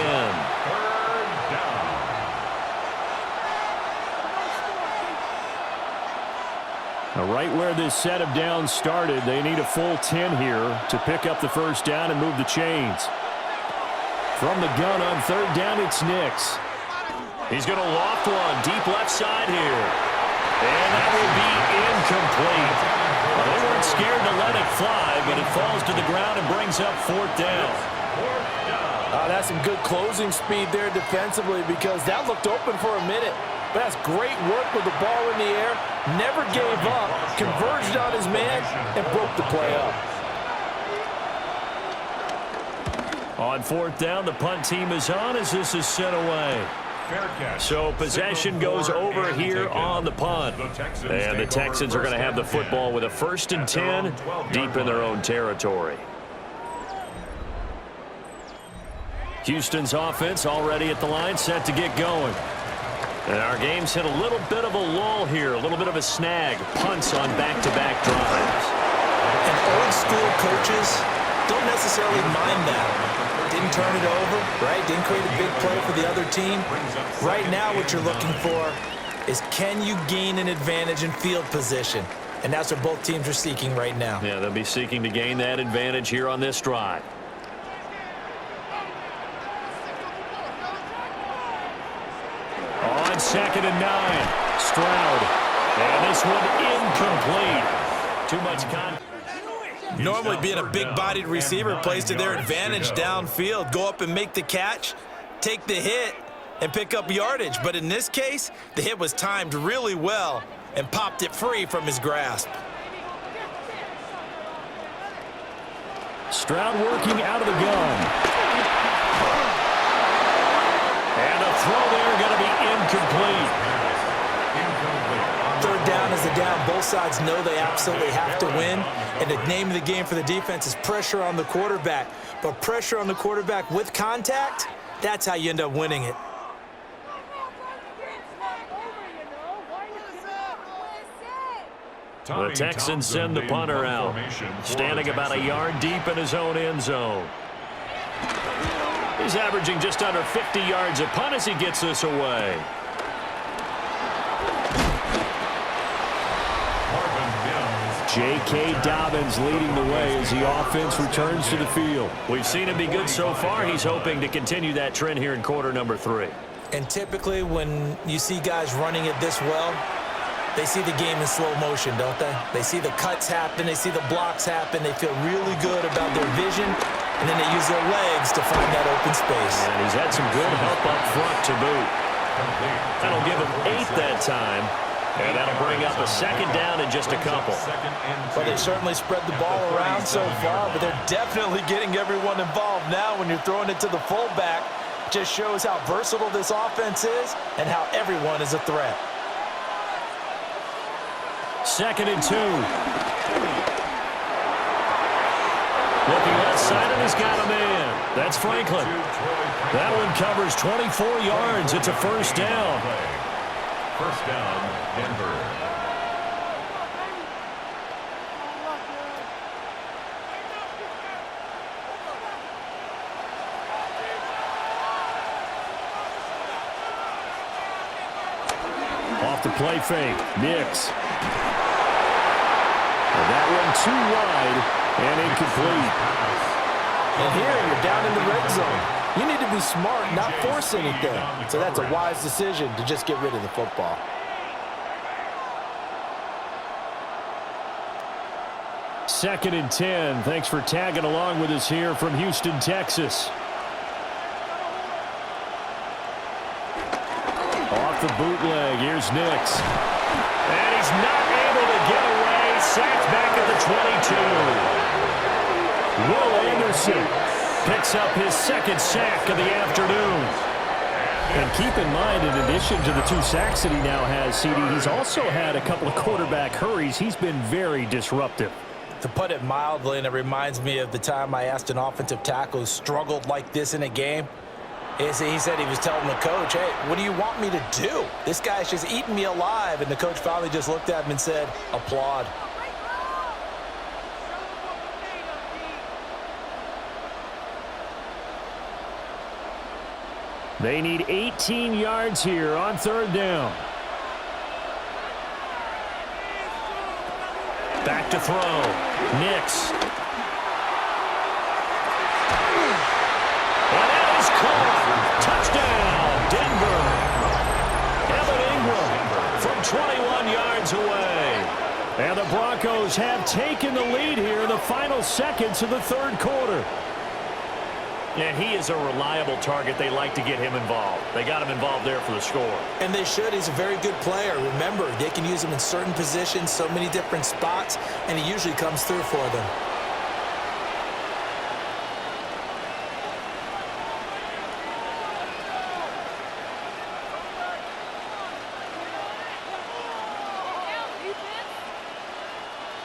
Now, right where this set of downs started, they need a full 10 here to pick up the first down and move the chains. From the gun on 3rd down, it's Nix. He's going to loft one deep left side here. And that will be incomplete. Well, they weren't scared to let it fly, but it falls to the ground and brings up 4th down. That's some good closing speed there defensively because that looked open for a minute. But that's great work with the ball in the air. Never gave up, converged on his man, and broke the play up. On 4th down, the punt team is on as this is sent away. So possession goes over here on the punt. And the Texans are going to have the football with a 1st and 10 deep in their own territory. Houston's offense already at the line, set to get going. And our game's hit a little bit of a lull here, a little bit of a snag. Punts on back-to-back drives. And old-school coaches don't necessarily mind that. Didn't turn it over, right? Didn't create a big play for the other team. Right now what you're looking for is can you gain an advantage in field position? And that's what both teams are seeking right now. Yeah, they'll be seeking to gain that advantage here on this drive. On 2nd and 9, Stroud. And this one incomplete. Too much contact. Normally being a big-bodied receiver plays to their advantage downfield. Go up and make the catch, take the hit, and pick up yardage. But in this case, the hit was timed really well and popped it free from his grasp. Stroud working out of the gun. And a throw there going to be incomplete. Third down is the down. Both sides know they absolutely have to win. And the name of the game for the defense is pressure on the quarterback. But pressure on the quarterback with contact, that's how you end up winning it. The Texans send the punter out, standing about a yard deep in his own end zone. He's averaging just under 50 yards a punt as he gets this away. J.K. Dobbins leading the way as the offense returns to the field. We've seen him be good so far. He's hoping to continue that trend here in quarter number 3. And typically when you see guys running it this well, they see the game in slow motion, don't they? They see the cuts happen. They see the blocks happen. They feel really good about their vision, and then they use their legs to find that open space. And he's had some good help up front to boot. That'll give him 8 that time, and that'll bring up a second down in just a couple. Well, they certainly spread the ball around so far, but they're definitely getting everyone involved now when you're throwing it to the fullback. Just shows how versatile this offense is and how everyone is a threat. 2nd and 2. Looking outside, and he's got a man. That's Franklin. That one covers 24 yards. It's a first down. First down, Denver. Off the play fake. Nix. And that one too wide and incomplete. And here you're down in the red zone. You need to be smart, not force anything. So that's a wise decision to just get rid of the football. Second and 10. Thanks for tagging along with us here from Houston, Texas. Off the bootleg. Here's Nix. And he's not able to get away. Sacked back at the 22. Will Anderson picks up his second sack of the afternoon. And keep in mind, in addition to the 2 sacks that he now has, CD, he's also had a couple of quarterback hurries. He's been very disruptive. To put it mildly, and it reminds me of the time I asked an offensive tackle who struggled like this in a game. He said he was telling the coach, hey, what do you want me to do? This guy's just eating me alive. And the coach finally just looked at him and said, applaud. They need 18 yards here on 3rd down. Back to throw. Nix. And that is caught. Touchdown, Denver. Evan Ingram from 21 yards away. And the Broncos have taken the lead here in the final seconds of the 3rd quarter. And he is a reliable target. They like to get him involved. They got him involved there for the score. And they should. He's a very good player. Remember, they can use him in certain positions, so many different spots, and he usually comes through for them.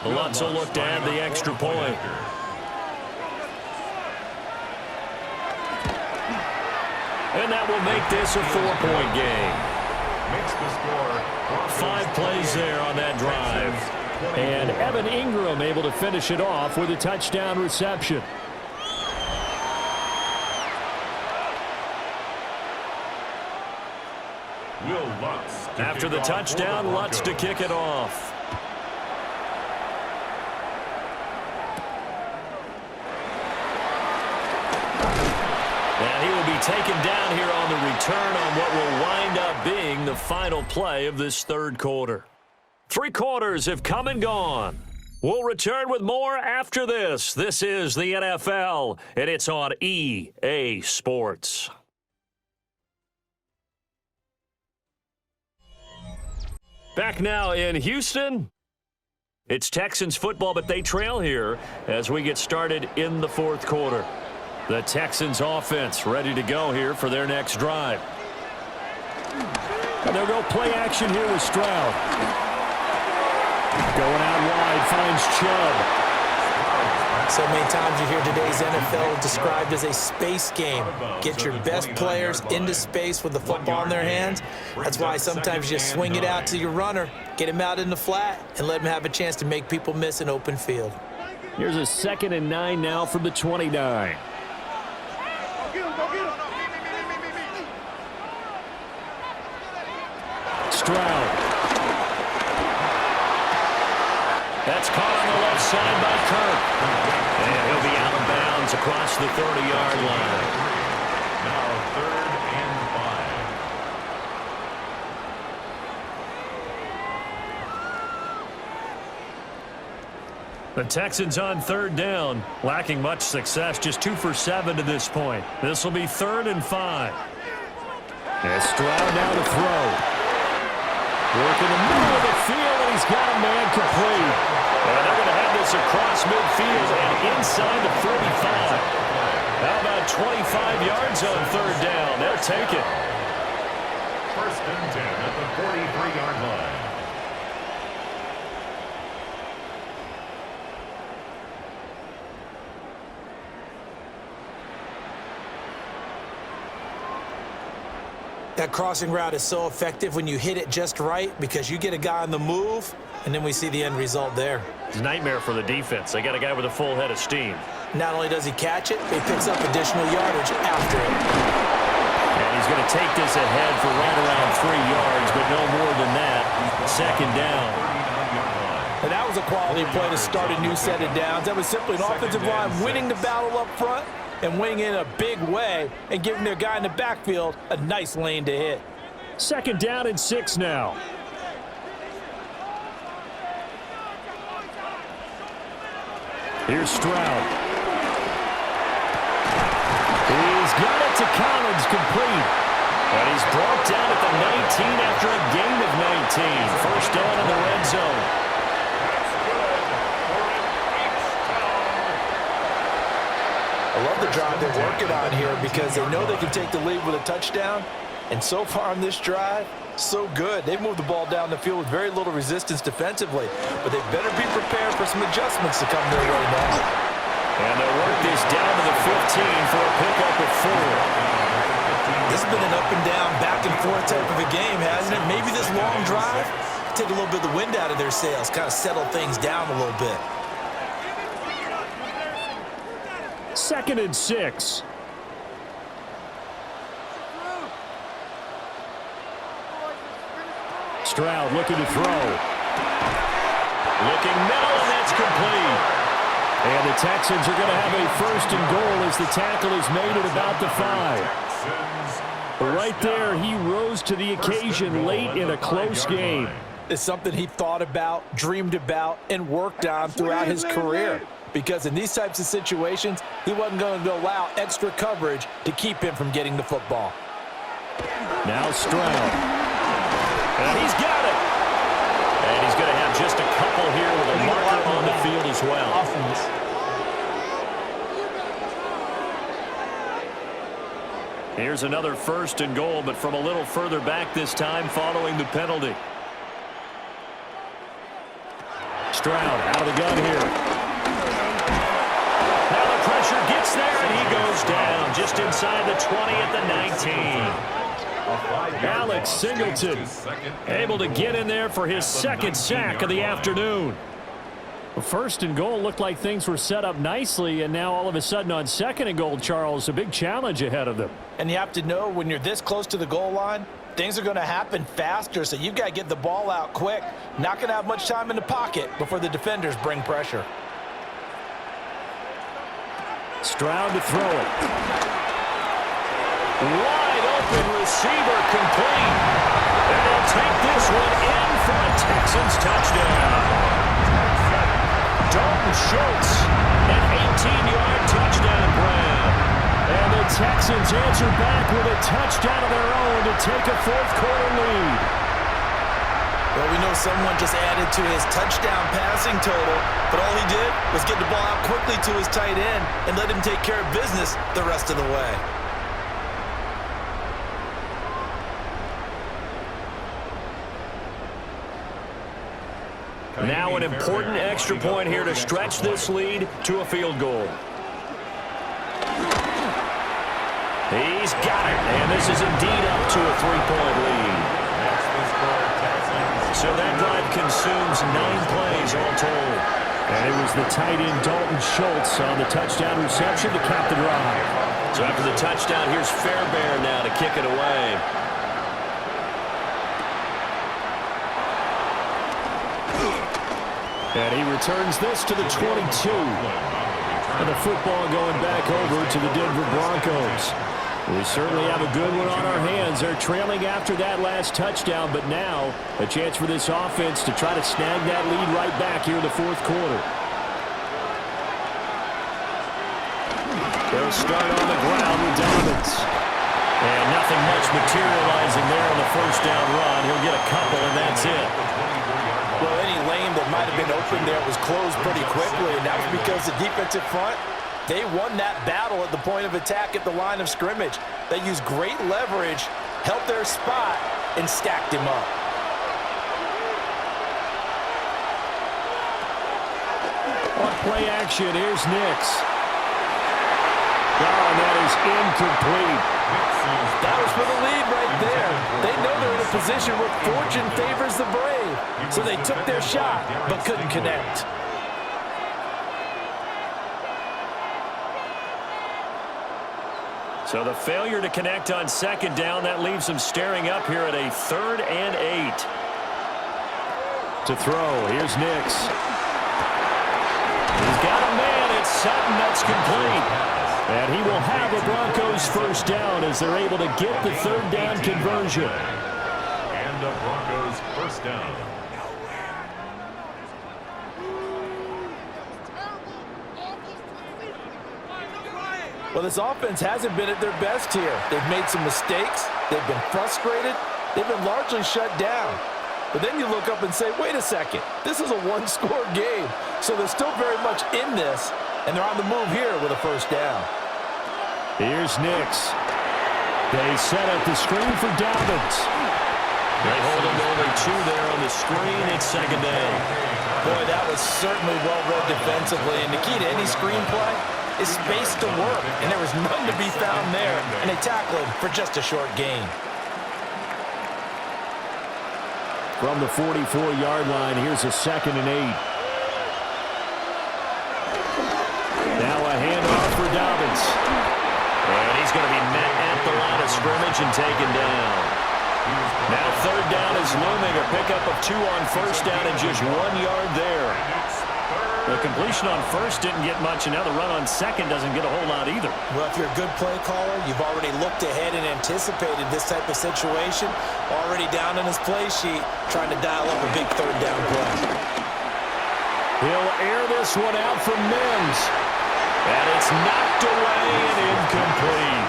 Lutz will look to add the extra point. And that will make this a 4-point game. Makes the score. 5 plays there on that drive. And Evan Ingram able to finish it off with a touchdown reception. Will Lutz. After the touchdown, Lutz to kick it off. And he will be taken down here on the return on what will wind up being the final play of this 3rd quarter. 3 quarters have come and gone. We'll return with more after this. This is the NFL, and it's on EA Sports. Back now in Houston. It's Texans football, but they trail here as we get started in the fourth quarter. The Texans offense ready to go here for their next drive. And they'll go play action here with Stroud. Going out wide, finds Chubb. So many times you hear today's NFL described as a space game. Get your best players into space with the football in their hands. That's why sometimes you swing it out to your runner, get him out in the flat, and let him have a chance to make people miss an open field. Here's a 2nd and 9 now from the 29. Stroud. That's caught on the left side by Kirk. And he'll be out of bounds across the 30-yard line. Now 3rd and 5. The Texans on 3rd down, lacking much success, just 2 for 7 to this point. This will be 3rd and 5. And Stroud now to throw. Work in the middle of the field, and he's got a man complete. And they're going to have this across midfield and inside the 45. How about 25 yards on 3rd down? They'll take it. 1st and 10 at the 43-yard line. That crossing route is so effective when you hit it just right because you get a guy on the move, and then we see the end result there. It's a nightmare for the defense. They got a guy with a full head of steam. Not only does he catch it, he picks up additional yardage after it. And he's going to take this ahead for right around 3 yards, but no more than that. 2nd down. And that was a quality play to start a new set of downs. That was simply an offensive line winning the battle up front and winning in a big way and giving their guy in the backfield a nice lane to hit. 2nd down and 6 now. Here's Stroud. He's got it to Collins, complete. And he's brought down at the 19 after a gain of 19. 1st down in the red zone. I love the drive they're working on here because they know they can take the lead with a touchdown. And so far on this drive, so good. They've moved the ball down the field with very little resistance defensively. But they better be prepared for some adjustments to come their way now. And they'll work this down to the 15 for a pickup of 4. This has been an up and down, back and forth type of a game, hasn't it? Maybe this long drive take a little bit of the wind out of their sails, kind of settle things down a little bit. 2nd and 6. Stroud looking to throw. Looking middle, and that's complete. And the Texans are going to have a 1st and goal as the tackle is made at about the 5. But right there, he rose to the occasion late in a close game. It's something he thought about, dreamed about, and worked on throughout his career. Because in these types of situations, he wasn't going to allow extra coverage to keep him from getting the football. Now Stroud. And he's got it. And he's going to have just a couple here with a marker on the field as well. Here's another 1st and goal, but from a little further back this time following the penalty. Stroud out of the gun here. Now the pressure gets there, and he goes down just inside the 20 at the 19. Alex Singleton able to get in there for his 2nd sack of the afternoon. 1st and goal looked like things were set up nicely, and now all of a sudden on 2nd and goal, Charles, a big challenge ahead of them. And you have to know when you're this close to the goal line, things are going to happen faster, so you've got to get the ball out quick. Not going to have much time in the pocket before the defenders bring pressure. Stroud to throw it. Wide open receiver complete. And they'll take this one in for a Texans touchdown. Dalton Schultz, an 18-yard touchdown grab. And the Texans answer back with a touchdown of their own to take a fourth quarter lead. Well, we know someone just added to his touchdown passing total, but all he did was get the ball out quickly to his tight end and let him take care of business the rest of the way. Now an important extra point here to stretch this lead to a field goal. He's got it, and this is indeed up to a 3-point lead. So that drive consumes 9 plays all told. And it was the tight end Dalton Schultz on the touchdown reception to cap the drive. So after the touchdown, here's Fairbairn now to kick it away. And he returns this to the 22. And the football going back over to the Denver Broncos. We certainly have a good one on our hands. They're trailing after that last touchdown, but now a chance for this offense to try to snag that lead right back here in the fourth quarter. They'll start on the ground with Dobbins. And nothing much materializing there on the first down run. He'll get a couple, and that's it. Well, any lane that might have been open there was closed pretty quickly, and that was because the defensive front, they won that battle at the point of attack at the line of scrimmage. They used great leverage, held their spot, and stacked him up. On play action, here's Nix. Oh, and that is incomplete. That was for the lead right there. They know they're in a position where fortune favors the brave. So they took their shot, but couldn't connect. So the failure to connect on second down, that leaves them staring up here at a 3rd and 8. To throw, here's Nix. He's got a man, it's Sutton, that's complete. And he will have a Broncos first down as they're able to get the 3rd down conversion. And a Broncos first down. Well, this offense hasn't been at their best here. They've made some mistakes. They've been frustrated. They've been largely shut down. But then you look up and say, wait a second, this is a one-score game. So they're still very much in this, and they're on the move here with a first down. Here's Nix. They set up the screen for Dobbins. They hold him to only 2 there on the screen. It's second down. Boy, that was certainly well-read defensively. And the key to any screenplay is space to work. And there was none to be found there. And they tackled him for just a short gain. From the 44-yard line, here's a 2nd and 8. Now a handoff for Dobbins. And he's going to be met at the line of scrimmage and taken down. Now 3rd down is looming. A pickup of 2 on first down and just 1 yard there. The completion on first didn't get much, and now the run on second doesn't get a whole lot either. Well, if you're a good play caller, you've already looked ahead and anticipated this type of situation. Already down in his play sheet, trying to dial up a big 3rd down play. He'll air this one out from Mims. And it's knocked away and incomplete.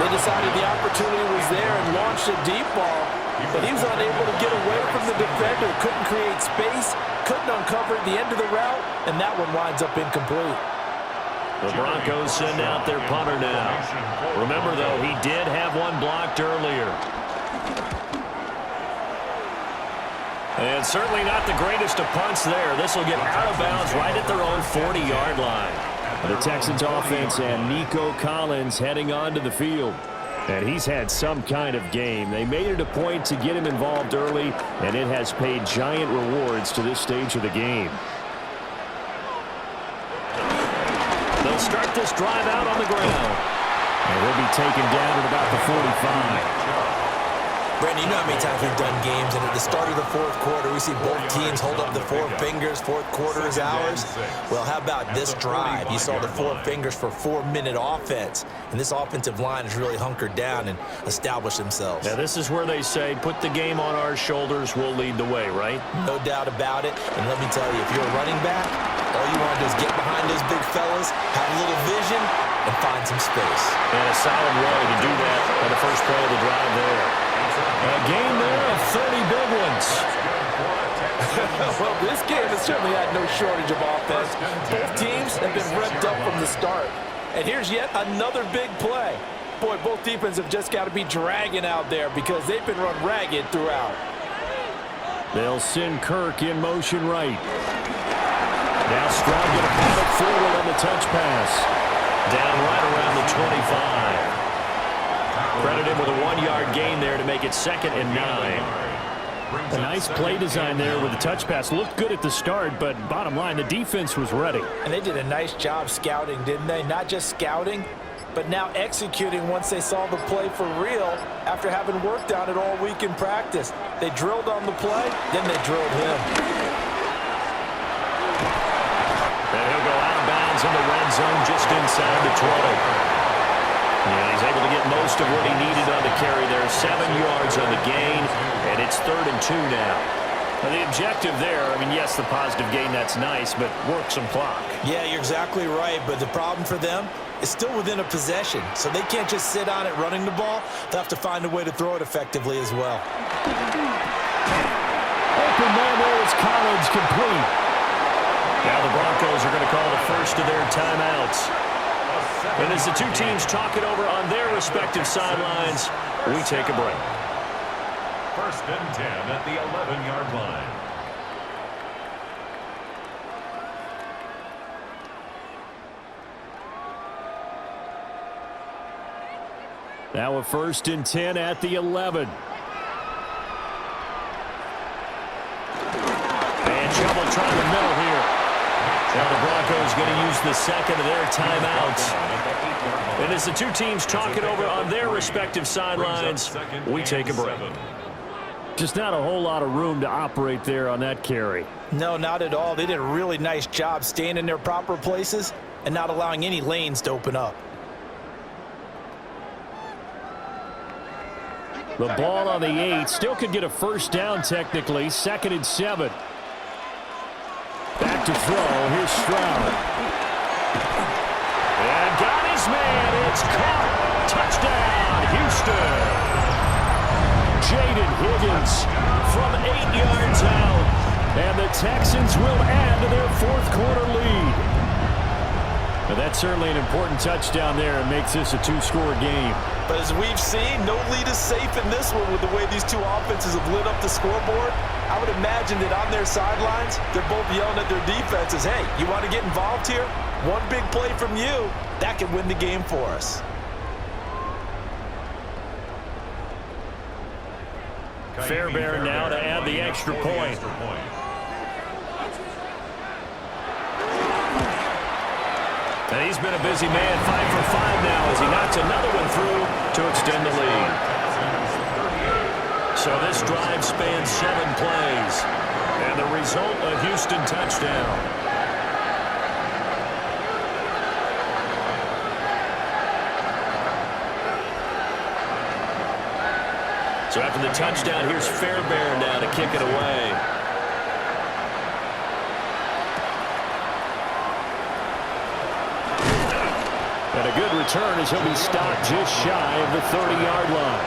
They decided the opportunity was there and launched a deep ball, but he was unable to get away from the defender. Couldn't create space, couldn't uncover the end of the route, and that one winds up incomplete. The Broncos send out their punter now. Remember, though, he did have one blocked earlier. And certainly not the greatest of punts there. This will get out of bounds right at their own 40-yard line. The Texans offense and Nico Collins heading onto the field. And he's had some kind of game. They made it a point to get him involved early, and it has paid giant rewards to this stage of the game. They'll start this drive out on the ground. And he'll be taken down at about the 45. Brandon, you know how many times we've done games, and at the start of the fourth quarter, we see both teams hold up the 4 fingers. Fourth quarter is ours. Well, how about this drive? You saw the 4 fingers for 4-minute offense, and this offensive line has really hunkered down and established themselves. Now, this is where they say, put the game on our shoulders, we'll lead the way, right? No doubt about it, and let me tell you, if you're a running back, all you want to do is get behind those big fellas, have a little vision, and find some space. And a solid way to do that on the first play of the drive there. A game there of 30 big ones. Well, this game has certainly had no shortage of offense. Both teams have been revved up from the start. And here's yet another big play. Boy, both defenses have just got to be dragging out there because they've been run ragged throughout. They'll send Kirk in motion right. Now Stroud going to put it forward on the touch pass. Down right around the 25. Credit him with a 1-yard gain there to make it 2nd and 9. A nice play design there with the touch pass. Looked good at the start, but bottom line, the defense was ready. And they did a nice job scouting, didn't they? Not just scouting, but now executing once they saw the play for real after having worked on it all week in practice. They drilled on the play, then they drilled him. And he'll go out of bounds in the red zone just inside the 20. And he's able to get most of what he needed on the carry there. 7 yards on the gain, and it's 3rd and 2 now. Now the objective there, I mean, yes, the positive gain, that's nice, but work some clock. Yeah, you're exactly right, but the problem for them is still within a possession, so they can't just sit on it running the ball. They'll have to find a way to throw it effectively as well. Open man there is Collins, complete. Now the Broncos are going to call the first of their timeouts. And as the two teams talk it over on their respective sidelines, we take a break. 1st and 10 at the 11-yard line. Now a 1st and 10 at the 11. And trouble trying the middle here. Now the Broncos going to use the 2nd of their timeouts. And as the two teams talk it over on their respective sidelines, we take a break. Just not a whole lot of room to operate there on that carry. No, not at all. They did a really nice job staying in their proper places and not allowing any lanes to open up. The ball on the 8. Still could get a 1st down technically. 2nd and 7. Back to throw. Here's Stroud. And got his man. It's caught. Touchdown, Houston. Jaden Higgins from 8 yards out. And the Texans will add to their 4th quarter lead. Now that's certainly an important touchdown there and makes this a 2-score game. But as we've seen, no lead is safe in this one with the way these two offenses have lit up the scoreboard. I would imagine that on their sidelines, they're both yelling at their defenses, hey, you want to get involved here? One big play from you, that can win the game for us. Fairbairn now to add the extra point. And he's been a busy man, 5 for 5 now as he knocks another one through to extend the lead. So this drive spans 7 plays. And the result, a Houston touchdown. So after the touchdown, here's Fairbairn now to kick it away. And a good return as he'll be stopped just shy of the 30-yard line.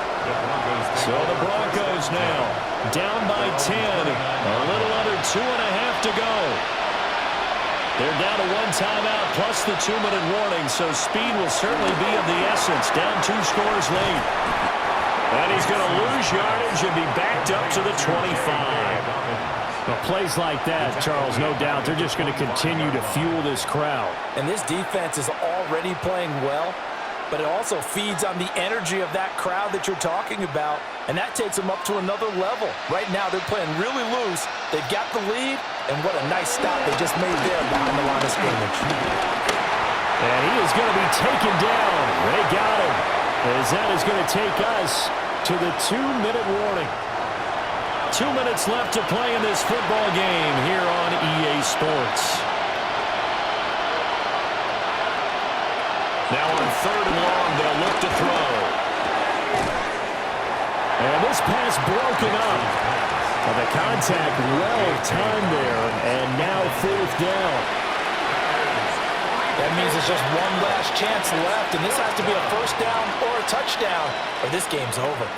So the Broncos now down by 10. A little under 2.5 to go. They're down to 1 timeout plus the 2-minute warning, so speed will certainly be of the essence. Down 2 scores late. And he's going to lose yardage and be backed up to the 25. Well, plays like that, Charles, no doubt, they're just going to continue to fuel this crowd. And this defense is already playing well, but it also feeds on the energy of that crowd that you're talking about, and that takes them up to another level. Right now, they're playing really loose. They've got the lead, and what a nice stop they just made there behind the line of scrimmage. And he is going to be taken down. They got him, as that is going to take us to the 2-minute warning. 2 minutes left to play in this football game here on EA Sports. Now on 3rd and long, they'll look to throw. And this pass broken up. Well, the contact well timed there, and now 4th down. That means it's just one last chance left, and this has to be a 1st down or a touchdown, or this game's over.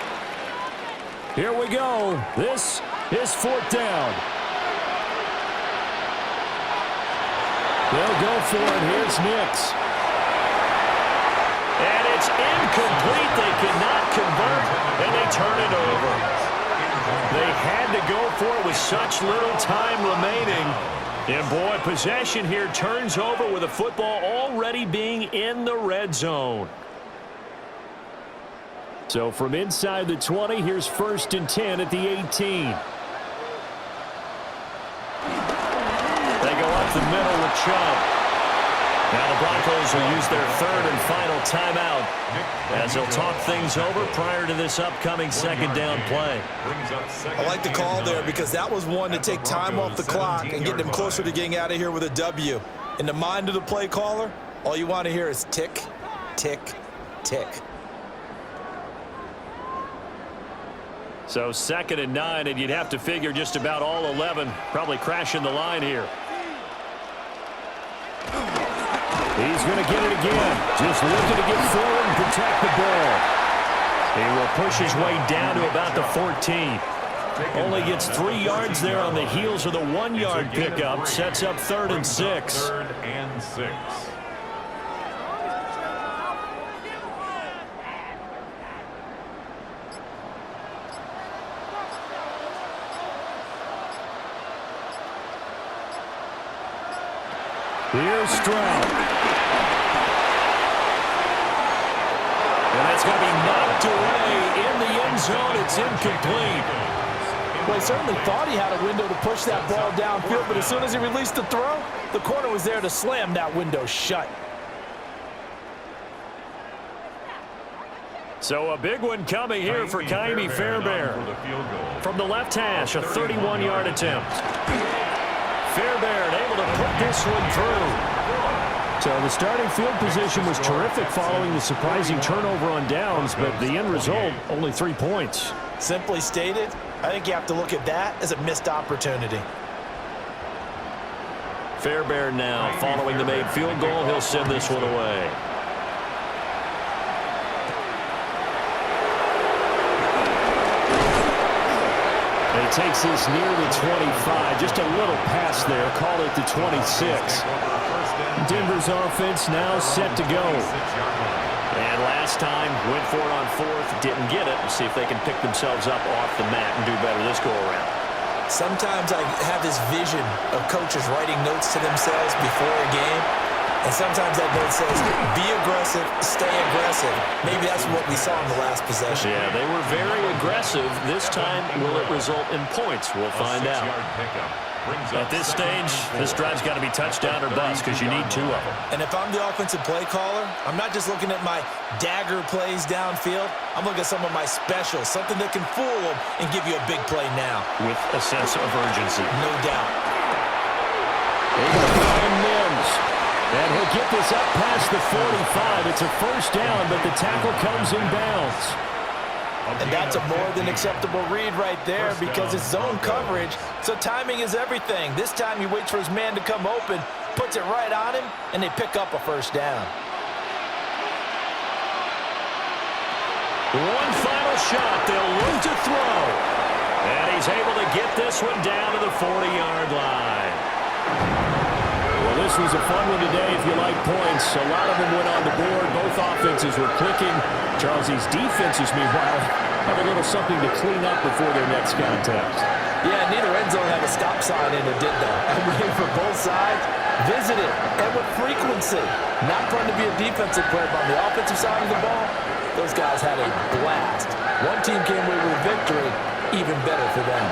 Here we go. This is 4th down. They'll go for it. Here's Nix. And it's incomplete. They cannot convert, and they turn it over. They had to go for it with such little time remaining. And, boy, possession here turns over with the football already being in the red zone. So from inside the 20, here's 1st and 10 at the 18. They go up the middle with Chubb. Now the Broncos will use their 3rd and final timeout as they'll talk things over prior to this upcoming 2nd down play. I like the call there because that was one to take time off the clock and get them closer to getting out of here with a W. In the mind of the play caller, all you want to hear is tick, tick, tick. So 2nd and 9, and you'd have to figure just about all 11 probably crashing the line here. He's going to get it again. Just looking to get forward and protect the ball. He will push his way down to about the 14. Only gets 3 yards there on the heels of the 1-yard pickup. Sets up 3rd and 6. 3rd and 6. Here's Stroud. And that's going to be knocked away in the end zone. It's incomplete. Well, he certainly thought he had a window to push that ball downfield, but as soon as he released the throw, the corner was there to slam that window shut. So a big one coming here for Ka'imi Fairbairn. From the left hash, a 31-yard attempt. Fairbairn able to put this one through. So the starting field position was terrific following the surprising turnover on downs, but the end result, only 3 points. Simply stated, I think you have to look at that as a missed opportunity. Fairbairn now following the made field goal. He'll send this one away. He takes this near the 25. Just a little pass there. Call it the 26. Denver's offense now set to go. And last time, went for it on 4th, didn't get it. We'll see if they can pick themselves up off the mat and do better this go-around. Sometimes I have this vision of coaches writing notes to themselves before a game, and sometimes that note says, be aggressive, stay aggressive. Maybe that's what we saw in the last possession. Yeah, they were very aggressive. This time, will it result in points? We'll find out. At this stage, this drive's got to be touchdown or bust because you need 2 of them. And if I'm the offensive play caller, I'm not just looking at my dagger plays downfield. I'm looking at some of my specials, something that can fool them and give you a big play now. With a sense of urgency. No doubt. Able to find Mims. And he'll get this up past the 45. It's a 1st down, but the tackle comes in bounds. And that's a more than acceptable read right there because it's zone coverage, so timing is everything. This time he waits for his man to come open, puts it right on him, and they pick up a 1st down. One final shot. They'll look to throw. And he's able to get this one down to the 40-yard line. Well, this was a fun one today if you like points. A lot of them went on the board. Both offenses were clicking. Charles's defenses, meanwhile, have a little something to clean up before their next contest. Yeah, neither end zone had a stop sign in it, did they? I mean, for both sides, visited, and with frequency. Not fun to be a defensive player, but on the offensive side of the ball, those guys had a blast. One team came away with a victory, even better for them.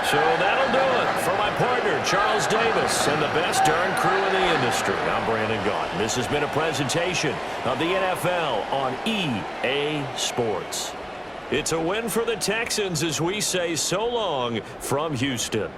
So that'll do it for my partner, Charles Davis, and the best darn crew in the industry. I'm Brandon Gaudin. This has been a presentation of the NFL on EA Sports. It's a win for the Texans as we say so long from Houston.